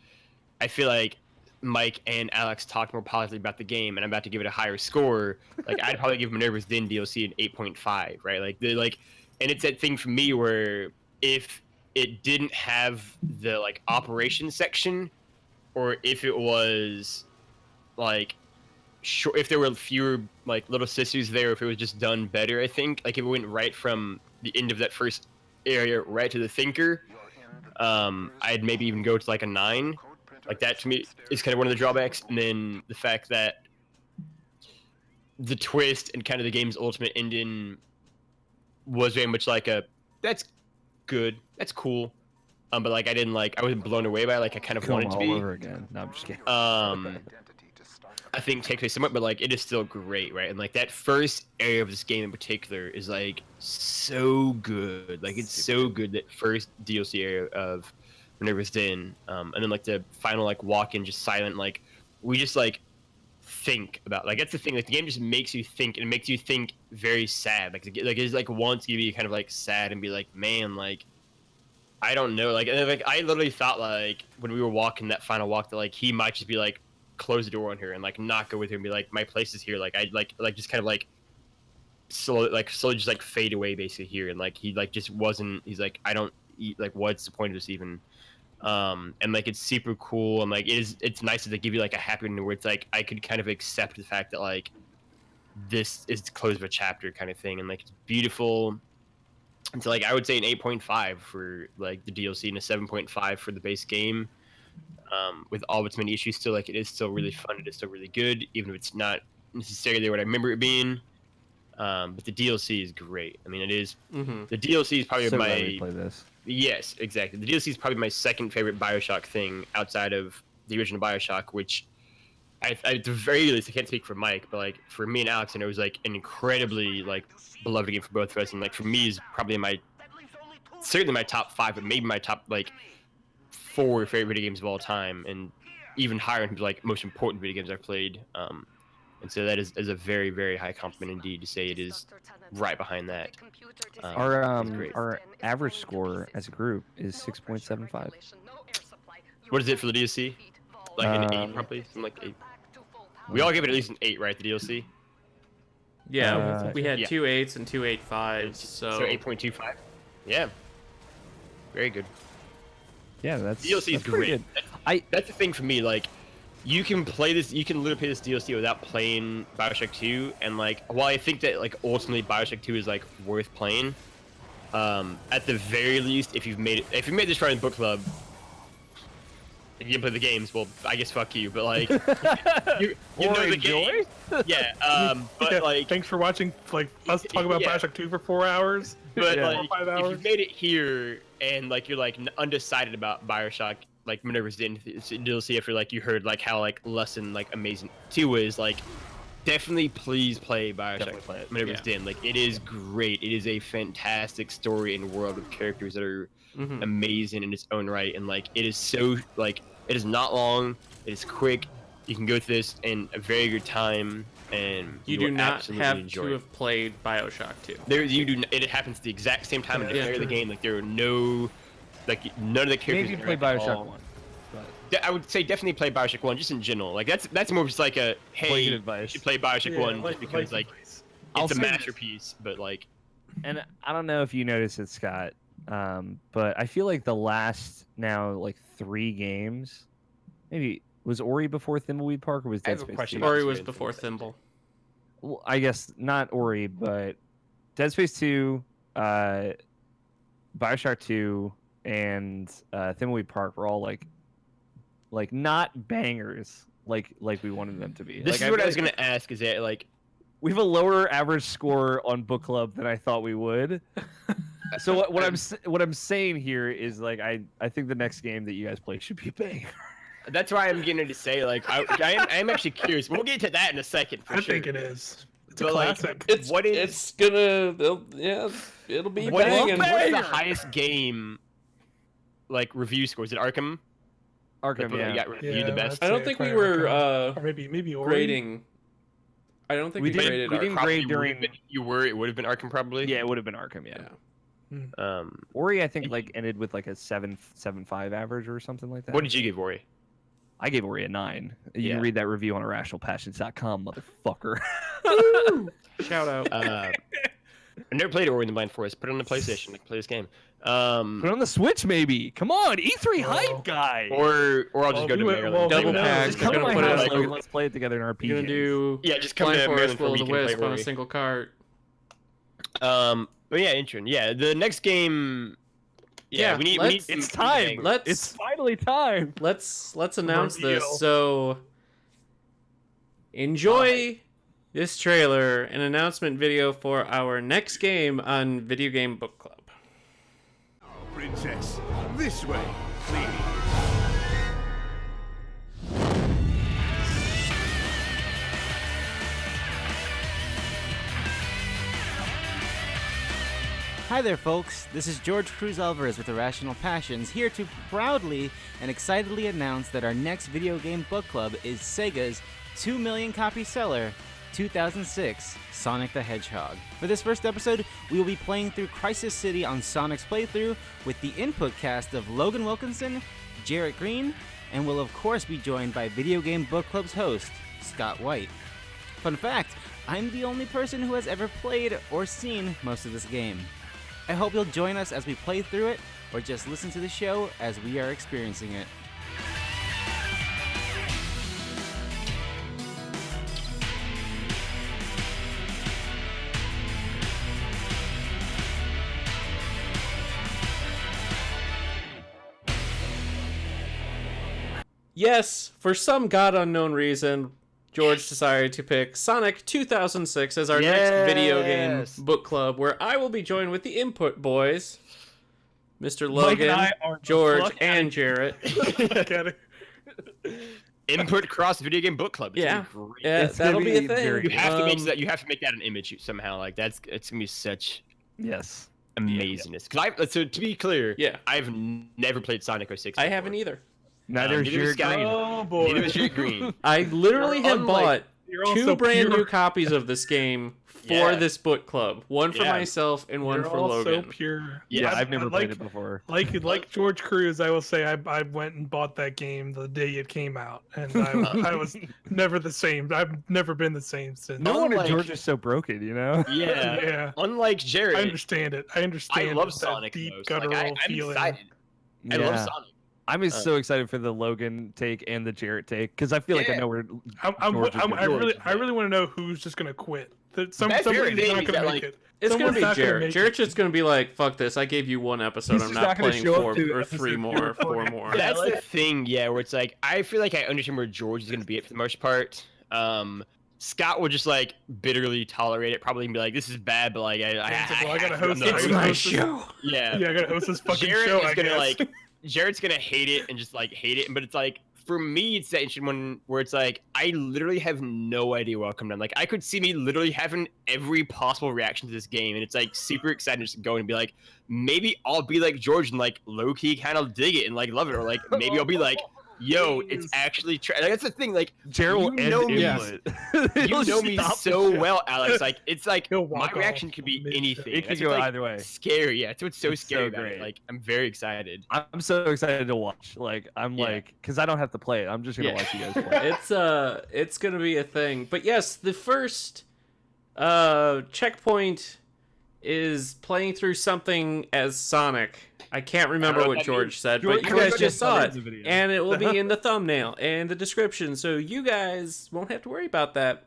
I feel like Mike and Alex talked more positively about the game, and I'm about to give it a higher score. Like, I'd probably give Minerva's Den DLC an 8.5, right? Like, and it's that thing for me where if it didn't have the, like, operations section, or if it was, like, sure if there were fewer like little sisters there, if it was just done better. I think like if it went right from the end of that first area right to the thinker, I'd maybe even go to like a 9. Like that to me is kind of one of the drawbacks, and then the fact that the twist and kind of the game's ultimate ending was very much like a that's good, that's cool, but like I wasn't blown away by it like I kind of Come wanted to all be. over again. No, I'm just kidding. I think takes place somewhat, but like it is still great, right? And like that first area of this game in particular is like so good. Like it's so good, that first DLC area of Minerva's Den, and then like the final like walk in, just silent. Like we just like think about, like that's the thing. Like the game just makes you think, and it makes you think very sad. Like it's like wants you to be kind of like sad and be like, man, like I don't know. Like, and then, like I literally thought like when we were walking that final walk that like he might just be like close the door on her and like not go with her and be like, my place is here. Like I like just kind of like slowly just like fade away basically here, and like he like just wasn't. He's like, I don't eat. Like what's the point of this even? And like it's super cool, and like it's nice that they give you like a happy ending where it's like I could kind of accept the fact that like this is the close of a chapter kind of thing, and like it's beautiful. And so like I would say an 8.5 for like the DLC and a 7.5 for the base game. With all of its many issues, still like it is still really fun. It is still really good, even if it's not necessarily what I remember it being. But the DLC is great. I mean, it is. Mm-hmm. The DLC is probably So glad my. we play this. Yes, exactly. The DLC is probably my second favorite Bioshock thing outside of the original Bioshock, which I at the very least, I can't speak for Mike, but like for me and Alex, and it was like an incredibly like beloved game for both of us, and like for me is probably certainly my top 5, but maybe my top like 4 favorite video games of all time, and even higher in terms of like most important video games I've played. And so that is a very, very high compliment indeed to say it is right behind that. It's great. Our average score as a group is 6.75. What is it for the DLC? Like an 8 probably? Something like 8. We all gave it at least an 8, right? The DLC? Yeah, we had yeah. 2 8s and 2 8.5s, so 8.25? Yeah. Very good. Yeah, that's DLC is that's pretty great. good. That's the thing for me, like you can literally play this DLC without playing Bioshock 2, and like while I think that like ultimately Bioshock 2 is like worth playing, at the very least if you've made this far in the book club, if you didn't play the games, well I guess fuck you, but like you know the game. Yeah, but yeah, like thanks for watching like us talk about yeah. Bioshock 2 for 4 hours. But Yeah. like, 5 if hours. you've made it here and like you're like undecided about Bioshock, like Minerva's Den DLC, after like you heard like how like less than like amazing 2 is, like definitely please play Bioshock. Definitely play it. Minerva's Den. Like it is great. It is a fantastic story and world of characters that are Mhm. amazing in its own right, and like it is so like it is not long. It is quick. You can go through this in a very good time, and you will do not absolutely have enjoy to it. have played Bioshock 2. There, you do. It happens at the exact same time in the Yeah, entire of the true. game. Like there are no, like none of the characters. Maybe play interact at Bioshock all. 1. But I would say definitely play Bioshock 1, just in general. Like that's more just like a hey, Blanket you advice. should play Bioshock 1 just because like I'll it's a say this. masterpiece. But like and I don't know if you noticed it, Scott, but I feel like the last now like 3 games, maybe was Ori before Thimbleweed Park, or was I Dead have a Space question 2? about Ori this was game. before Thimble. Well, I guess not Ori, but Dead Space 2, Bioshock 2, and Thimbleweed Park were all like not bangers like we wanted them to be. this Like, is what I feel was like gonna ask. Is that like we have a lower average score on book club than I thought we would. So what I'm saying here is like I think the next game that you guys play should be a banger. that's why I'm getting to say like I am actually curious. We'll get to that in a second. For I sure. think it is. It's a But, like, classic. What is It's gonna, it'll be what is banging. what's the highest game like review score? Is it Arkham? Arkham, That yeah. got reviewed the best. I don't say think we probably were Arkham. Or maybe Ori. grading. I don't think we, We didn't- graded we our didn't Probably grade during- would've been- you were. It would have been Arkham probably. Yeah, it would have been Arkham, yeah. Yeah. Ori, I think like ended with like a 7.75 average or something like that. What did you give Ori? I gave Ori a 9. You Yeah. can read that review on irrationalpassions.com, motherfucker. Shout out. I never played Ori in the Blind Forest. Put it on the PlayStation. Like, play this game. Put it on the Switch, maybe. Come on, E3 Oh. hype guy. or I'll just go to Maryland. Double pack. Just They're come to gonna my put it house, like- Logan. Let's play it together in our You're gonna do Yeah, just come Blind to Forest, Maryland for a Will of the weekend and play Wisp on a Rory. single cart. But yeah, intern. Yeah, the next game. Yeah, Yeah, we need. let's- some It's time. bangers. Let's It's finally time. let's announce this. Reveal. So enjoy this trailer, an announcement video for our next game on Video Game Book Club. Princess, this way, please. Hi there, folks. This is George Cruz Alvarez with Irrational Passions, here to proudly and excitedly announce that our next video game book club is Sega's 2 million copy seller, 2006 Sonic the Hedgehog. For this first episode, we will be playing through Crisis City on Sonic's playthrough with the input cast of Logan Wilkinson, Jarrett Green, and will of course be joined by Video Game Book Club's host, Scott White. Fun fact, I'm the only person who has ever played or seen most of this game. I hope you'll join us as we play through it, or just listen to the show as we are experiencing it. Yes, for some god unknown reason, George decided to pick Sonic 2006 as our next video game Yes. book club, where I will be joined with the input boys, Mr. Mike and Logan, I are the George, fuck and Jarrett. Got it. Input cross video game book club. It's Yeah. gonna be great. Yeah, It's gonna that'll be a be thing. very You have to make Um, that. You have to make that an image somehow. Like it's gonna be such Yes. amazingness. Because so to be clear, Yeah. I've never played Sonic 06. I before. haven't either. Neither is neither was Jared Scott. Green. Oh boy. Neither was Jared Green. I literally You're have unlike- bought You're 2 also brand pure. new copies of this game for Yeah. this book club. One for Yeah. myself and one You're for all Logan. so pure. Yeah, I've never played like, it before. Like George Cruz, I will say I went and bought that game the day it came out, and I was never the same. I've never been the same since. No wonder Unlike- George is so broken, you know? Yeah. Yeah, Unlike Jared, I understand it. I understand. I love that Sonic. deep though, so, like, guttural I'm feeling. excited. I love Sonic. I'm just so excited for the Logan take and the Jarrett take because I feel like I Yeah. know where I George is really want to know who's just gonna quit. That That's very somebody's big, not is gonna that, make like- it. It's Someone's gonna not be gonna Jarrett. make it. Jarrett's just gonna be like, "Fuck this! I gave you one episode. He's I'm just not not gonna playing show up 4 to or episode 3 more, 4 more." That's like- the thing, yeah, where it's like I feel like I understand where George is gonna be at for the most part. Scott will just like bitterly tolerate it, probably be like, "This is bad," but like, Well, I gotta I'm host not it. It's doing my it. host this- show. Yeah, Yeah, I gotta host this fucking Jared show. is I gonna guess. like, Jared's gonna hate it and just like hate it, but it's like for me, it's that interesting one where it's like I literally have no idea what will come down. Like I could see me literally having every possible reaction to this game, and it's like super excited just to go and be like, maybe I'll be like George and like low key kind of dig it and like love it, or like maybe I'll be like, yo, it's actually like, that's the thing, like Gerald you know me- you know me so well, Alex. Like it's like He'll my walk reaction off could be mid-show. anything. It could That's go what's, like, either way. Scary, yeah. That's what's so It's scary so about it. great. Like I'm very excited. I'm so excited to watch. Like I'm Yeah. like because I don't have to play it. I'm just gonna Yeah. watch you guys play. It's gonna be a thing. But yes, the first checkpoint is playing through something as Sonic. I can't remember know what what that George means. said, George- but you George guys just just saw saw it, the video. and it will be in the thumbnail and the description, so you guys won't have to worry about that.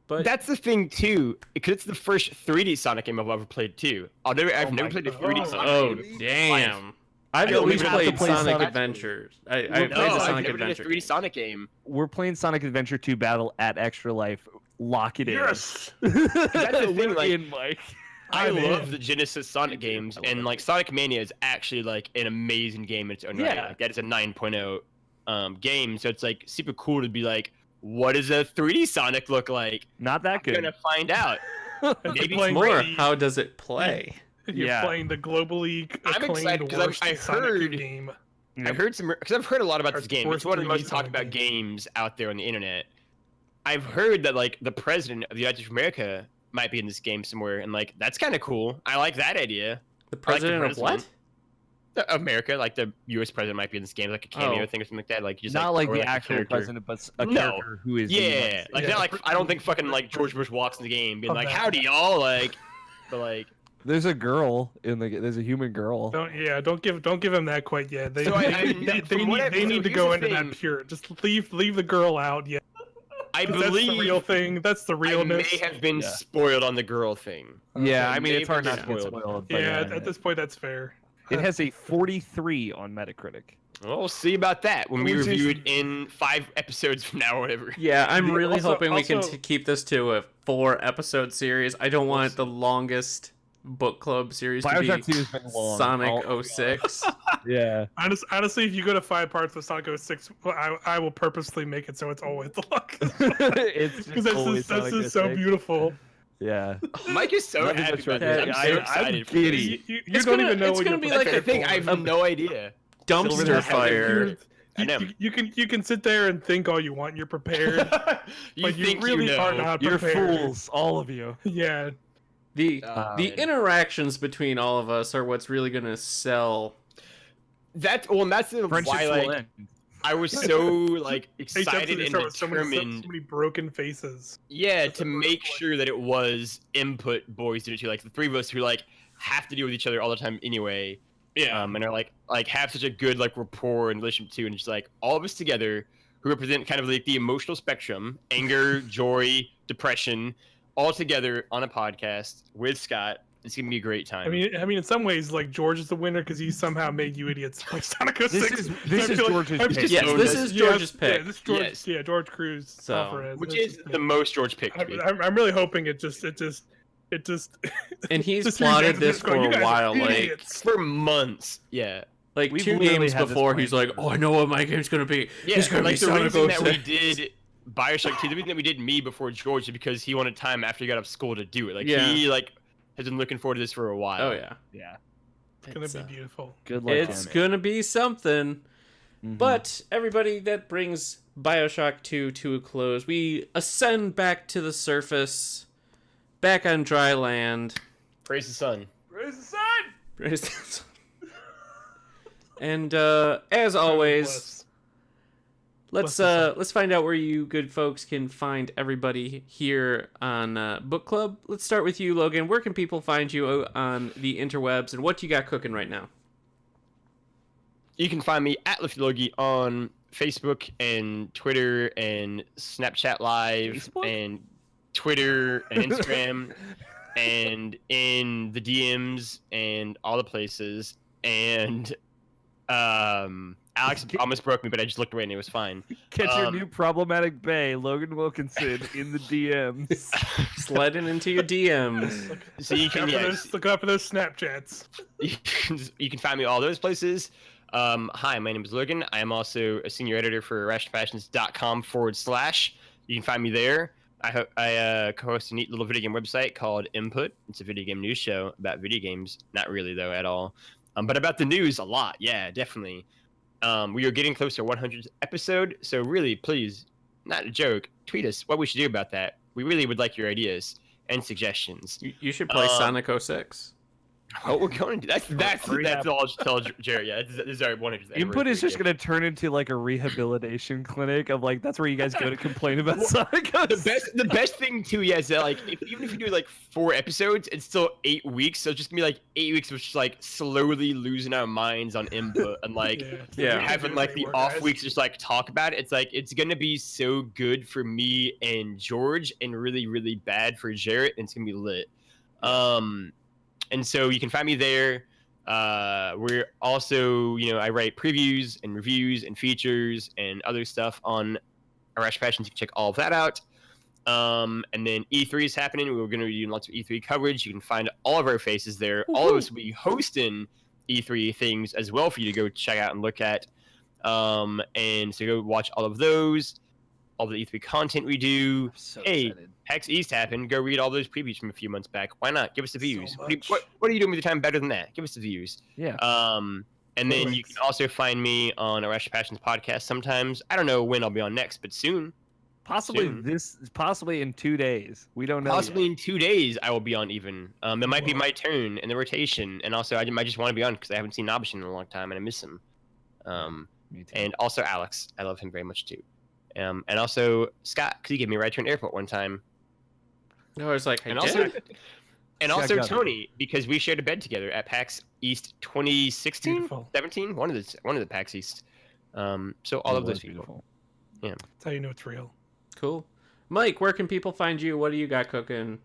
But That's the thing too, because it's the first 3D Sonic game I've ever played too. I've never my played a God. 3D Sonic oh game. damn, I've I at don't least even have to played play Sonic Sonic. Adventures. I No, played the I've Sonic never done a Adventure. 3D Sonic game. We're playing Sonic Adventure 2 Battle at Extra Life. Lock it in. Yes. That's the thing, We're like- in, Mike. I I'm in. love the Genesis Sonic games, and like Sonic Mania is actually like an amazing game in its own right. Yeah. Like, that is a 9.0 game, so it's like super cool to be like, what does a 3D Sonic look like? Not that I'm good. gonna find out. Maybe playing More, the- how does it play? You're Yeah. playing the globally I'm excited acclaimed 'cause I've- worst I Sonic heard- game. I've heard some because I've heard a lot about Or this game. worst It's one of the 3D most talked Sonic about game. games out there on the internet. I've heard that like the president of the United States of America might be in this game somewhere, and like that's kind of cool. I like that idea. The I like the president of what? president. America, like the U.S. president might be in this game, like a cameo Oh. thing or something like that. Like just Not like or, the a actual character. president, but a No. character who is. the Yeah, United like States. not Yeah. like I don't think fucking like George Bush walks in the game being Of like that. howdy y'all, like, but like There's a girl in the. There's a human girl. Don't give him that quite yet. They So they need to go into that pure. Just leave the girl out. Yeah, I 'cause believe that's the real thing. That's the I realness. may have been spoiled on the girl thing. Yeah, Okay, I mean it's hard maybe not to get spoiled. spoiled. But Yeah, at this point, that's fair. it has a 43 on Metacritic. Well, we'll see about that when we Which is- review it in 5 episodes from now or whatever. Yeah, I'm The- really also- hoping we can also- keep this to a 4-episode series. I don't want the longest book club series to Bioshock be 2 has been long. Sonic Oh, 06. Yeah. Honestly, if you go to 5 parts with Sonic 06, I will purposely make it so it's always the longest. It's Because always this Sonic is so 06. beautiful. Yeah. Mike is so Nothing happy but about this. I'm I- so I'm excited for giddy. this. You It's don't gonna- even know it's what gonna you're be That's like the a thing. I have no idea. Dumpster Silver- fire. I know. You can sit there and think all you want. You're prepared, You but you think really you know. are not You're prepared. fools, all of you. Yeah. The Man. interactions between all of us are what's really gonna sell. That's the Friendships why will like end. I was so like Hey, excited and so determined. many broken faces. Yeah, That's to the first make one. sure that it was input boys did it too. Like the 3 of us who like have to deal with each other all the time anyway. Yeah. And are like have such a good like rapport and relationship too, and just like all of us together who represent kind of like the emotional spectrum, anger, joy, depression, all together on a podcast with Scott. It's gonna be a great time. I mean, in some ways, like George is the winner because he somehow made you idiots like Sonic 06. This is I feel like George's I've pick. just Yes, owned this it. is George's pick. Yeah, this George, Yes. yeah, George Cruz. So, Alvarez, which that's is his the pick. most George pick to me. I'm really hoping it just. And he's Just plotted reads this just going, for "You a guys are while, like idiots." For months, yeah. We've 2 literally games had this before. plan He's like, for- "Oh, I know what my game's gonna be. Yeah, it's gonna like be the Sonic reason that we 06." did Bioshock 2, the reason that we did me before George is because he wanted time after he got off school to do it. Like Yeah. he like has been looking forward to this for a while. Oh yeah, Yeah. It's gonna It's, be uh, beautiful. Good luck. it's on it. gonna be something. Mhm. But everybody, that brings Bioshock 2 to a close. We ascend back to the surface, back on dry land. Praise the sun. And as always, Bless the sun. let's find out where you good folks can find everybody here on Book Club. Let's start with you, Logan. Where can people find you on the interwebs, and what you got cooking right now? You can find me at LiftyLogie on Facebook and Twitter and Snapchat Live Facebook? and Twitter and Instagram and in the DMs and all the places. And Alex almost broke me, but I just looked away and it was fine. Catch your new problematic bae, Logan Wilkinson, in the DMs. Sliding into your DMs. So you can Look up for those Snapchats. you can find me all those places. Hi, my name is Logan. I am also a senior editor for irrationalpassions.com/. You can find me there. I co-host a neat little video game website called Input. It's a video game news show about video games. Not really, though, at all. But about the news a lot. Yeah, definitely. We are getting close to 100th episode. So really, please, not a joke, tweet us what we should do about that. We really would like your ideas and suggestions. You should play Sonic 06. Oh, we're going to that's all I'll tell Jared. Yeah, this is our 100th Input is just anniversary going to turn into like a rehabilitation clinic of like, that's where you guys go to complain about Sonic. The best thing too, yeah, is that like even if you do like 4 episodes, it's still 8 weeks. So it's just gonna be like 8 weeks of just like slowly losing our minds on input and like Yeah. having like the off weeks just like talk about it. It's like it's gonna be so good for me and George and really, really bad for Jarrett, and it's gonna be lit. And so you can find me there. We're also, I write previews and reviews and features and other stuff on Irrational Passions. You can check all of that out. And then E3 is happening. We're going to be doing lots of E3 coverage. You can find all of our faces there. All of us will be hosting E3 things as well for you to go check out and look at. And so go watch all of those, all the E3 content we do. So Hey, excited. PAX East happened. Go read all those previews from a few months back. Why not? Give us the views. So What are you doing with your time better than that? Give us the views. Yeah. And then you can also find me on Irrational Passions podcast sometimes. I don't know when I'll be on next, but soon. Possibly soon. possibly in 2 days. We don't know. Possibly yet. in 2 days I will be on even. It might be my turn in the rotation. And also I might just want to be on because I haven't seen Nabishin in a long time and I miss him. Me too. And also Alex. I love him very much too. And also Scott, because he gave me a ride to an airport one time. No, I was like, And also, And Scott also got it. Tony, because we shared a bed together at PAX East 2016, Beautiful. 17, one of the PAX East. So all It of those was people. beautiful. That's how you know it's real. Cool. Mike, where can people find you? What do you got cooking?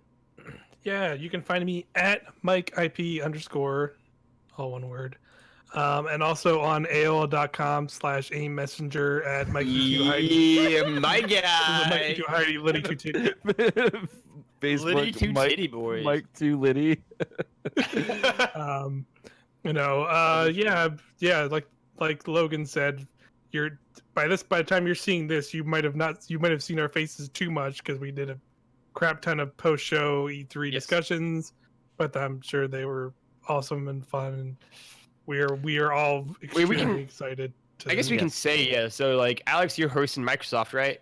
Yeah, you can find me at MikeIP_, all one word. And also on AOL.com/AIMMessenger at Mikey2Heidi. Yeah, my guy. Mikey2Heidi, Liddy 2 Titty. Facebook, Liddy two Mike, titty boys. Mike 2 Liddy. Yeah, like Logan said, by the time you're seeing this, you might have seen our faces too much because we did a crap ton of post-show E3 Yes. discussions, but I'm sure they were awesome and fun, and we are all extremely excited. I guess we can say, yeah. So, like, Alex, you're hosting Microsoft, right?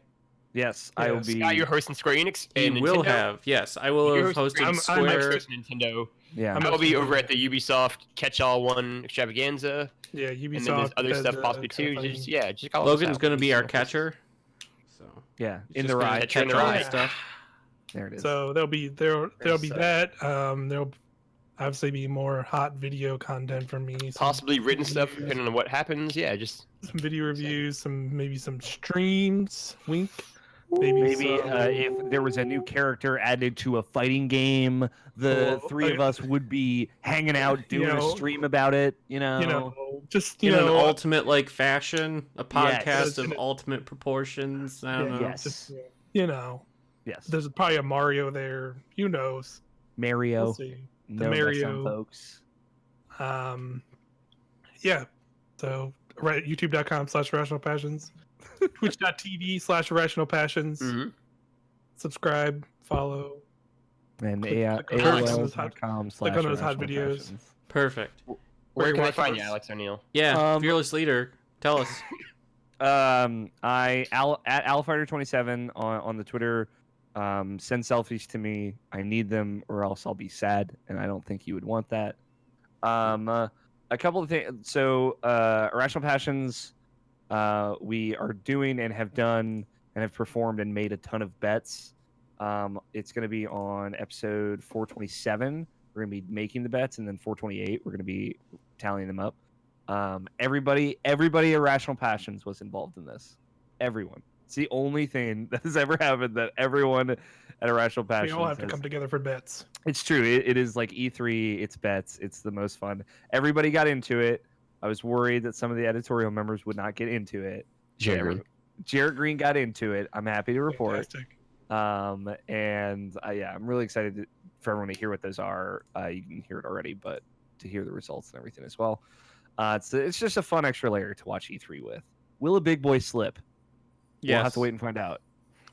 Yes, I will be. Scott, you're hosting Square Enix. He And will Nintendo? have. Yes, I will You're have hosted I'm Square. Mike's hosting Nintendo. Yeah, I will be over at the Ubisoft Catch-All One Extravaganza. Yeah, Ubisoft. And then there's other stuff Bethesda, possibly too. kind of Just thing. just call us Logan's out. going to be our Just catcher. So yeah, he's in just the gonna ride. Catcher in catch the all the ride. stuff. There it is. So there'll be Yes, that. There'll obviously be more hot video content from me. Possibly written stuff, reviews, depending on what happens. Yeah, just some video reviews, maybe some streams. Wink. Maybe some- if there was a new character added to a fighting game, the Cool. three of us would be hanging out doing a stream about it. just In an ultimate like fashion, a podcast Yes. of ultimate proportions. I don't know. Yes. just, Yes, there's probably a Mario there. Who knows? Mario. We'll see. Know that Mario. some folks. Yeah. So YouTube.com/Irrational Passions, Twitch.tv/Irrational Passions. Mhm. Subscribe, follow. And click on those hot- AOL.com/. click on those hot videos. Perfect. where can I watch find you, us. Alex O'Neill? Yeah, fearless leader. Tell us. At Alfighter27 on the Twitter. Send selfies to me. I need them, or else I'll be sad, and I don't think you would want that. A couple of things. So, Irrational Passions, we are doing and have done and have performed and made a ton of bets. It's going to be on episode 427. We're going to be making the bets, and then 428, we're going to be tallying them up. Everybody Irrational Passions was involved in this. Everyone. It's the only thing that has ever happened that everyone at Irrational We Passions all have to has- come together for bets. It's true. It is like E3. It's bets. It's the most fun. Everybody got into it. I was worried that some of the editorial members would not get into it. Jared. Jared Green got into it. I'm happy to report. Fantastic. Yeah, I'm really excited for everyone to hear what those are. You can hear it already, but to hear the results and everything as well. It's just a fun extra layer to watch E3 with. Will a big boy slip? We'll have to wait and find out.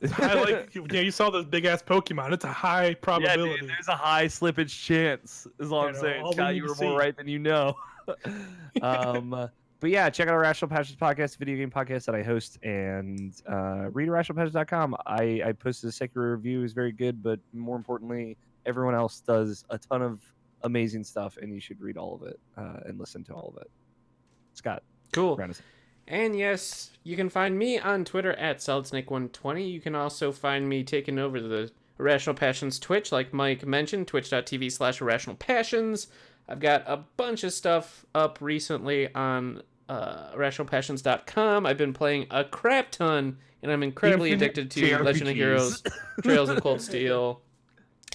You saw those big ass Pokemon. It's a high probability. Yeah, dude, there's a high slippage chance. Is all I'm saying. all we Scott, need you to were more see. right than you know. But yeah, check out Irrational Passions podcast, video game podcast that I host, and read irrationalpassions.com. I posted a Sekiro review. It was very good, but more importantly, everyone else does a ton of amazing stuff, and you should read all of it and listen to all of it. Scott, Cool. round us. And yes, you can find me on Twitter at SolidSnake120. You can also find me taking over the Irrational Passions Twitch, like Mike mentioned, twitch.tv/IrrationalPassions. I've got a bunch of stuff up recently on IrrationalPassions.com. I've been playing a crap ton, and I'm incredibly Infinite addicted to JRPGs. Legend of Heroes, Trails of Cold Steel,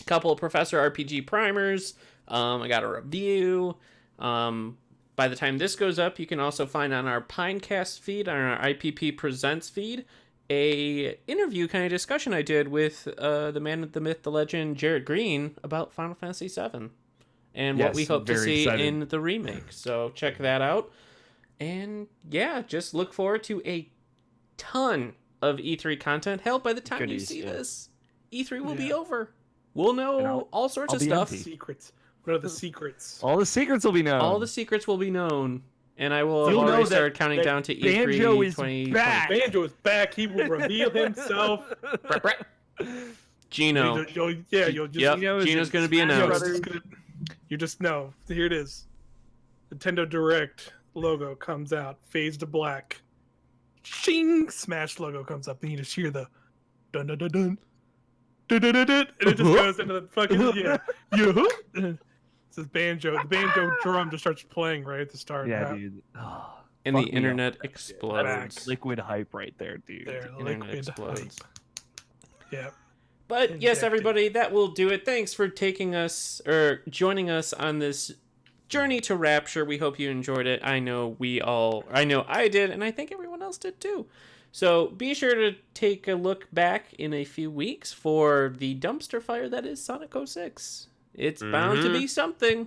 a couple of Professor RPG primers. I got a review. By the time this goes up, you can also find on our Pinecast feed, on our IPP Presents feed, a interview kind of discussion I did with the man, the myth, the legend, Jared Green about Final Fantasy VII and what Yes, we hope to very see excited. in the remake. So check that out. And yeah, just look forward to a ton of E3 content. Hell, by the time you Goodies, see yeah. this, E3 will be Yeah. over. We'll know And all sorts I'll of be stuff. empty. Secrets. What are the secrets? All the secrets will be known. All the secrets will be known, and I will have You'll know already that- started counting that down to E3 Banjo is 2020. back. Banjo is back. He will reveal himself. Gino. You'll just, Yep, Gino is Gino's in going to be Smash announced. Brothers. You just know. Here it is. Nintendo Direct logo comes out, fades to black. Shing! Smash logo comes up. Then you just hear the dun dun dun dun. and it just goes into the fucking It's this banjo. The banjo drum just starts playing right at the start. Yeah, dude. Oh, And the fuck me up. internet That's explodes. liquid hype right there, dude. There, internet liquid explodes. hype. Yeah. But yes, Injected. everybody, that will do it. Thanks for taking us or joining us on this journey to Rapture. We hope you enjoyed it. I know I did, and I think everyone else did too. So be sure to take a look back in a few weeks for the dumpster fire that is Sonic 06. It's bound to be something.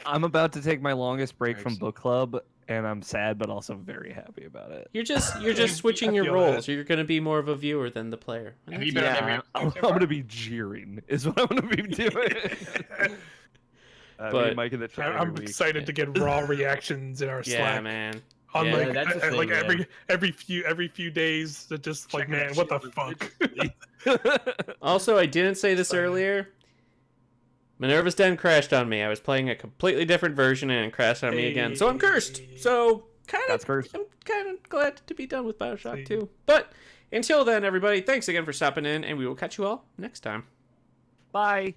I'm about to take my longest break Very from excited. book club, and I'm sad, but also very happy about it. You're just switching I your feel roles. that. You're going to be more of a viewer than the player. And Have you that's been it. on every I'm episode so going far? to be jeering, is what I'm going to be doing. Me But- and Mike in the chat I'm every week. excited to get raw reactions in our Yeah, Slack. man. On Yeah. like, That's the thing, like man. every few days, that just like, man, what the fuck? Also, I didn't say this earlier. Minerva's Den crashed on me. I was playing a completely different version and it crashed on me again. So I'm cursed. So That's cursed. I'm kind of glad to be done with Bioshock 2. But until then, everybody, thanks again for stopping in, and we will catch you all next time. Bye.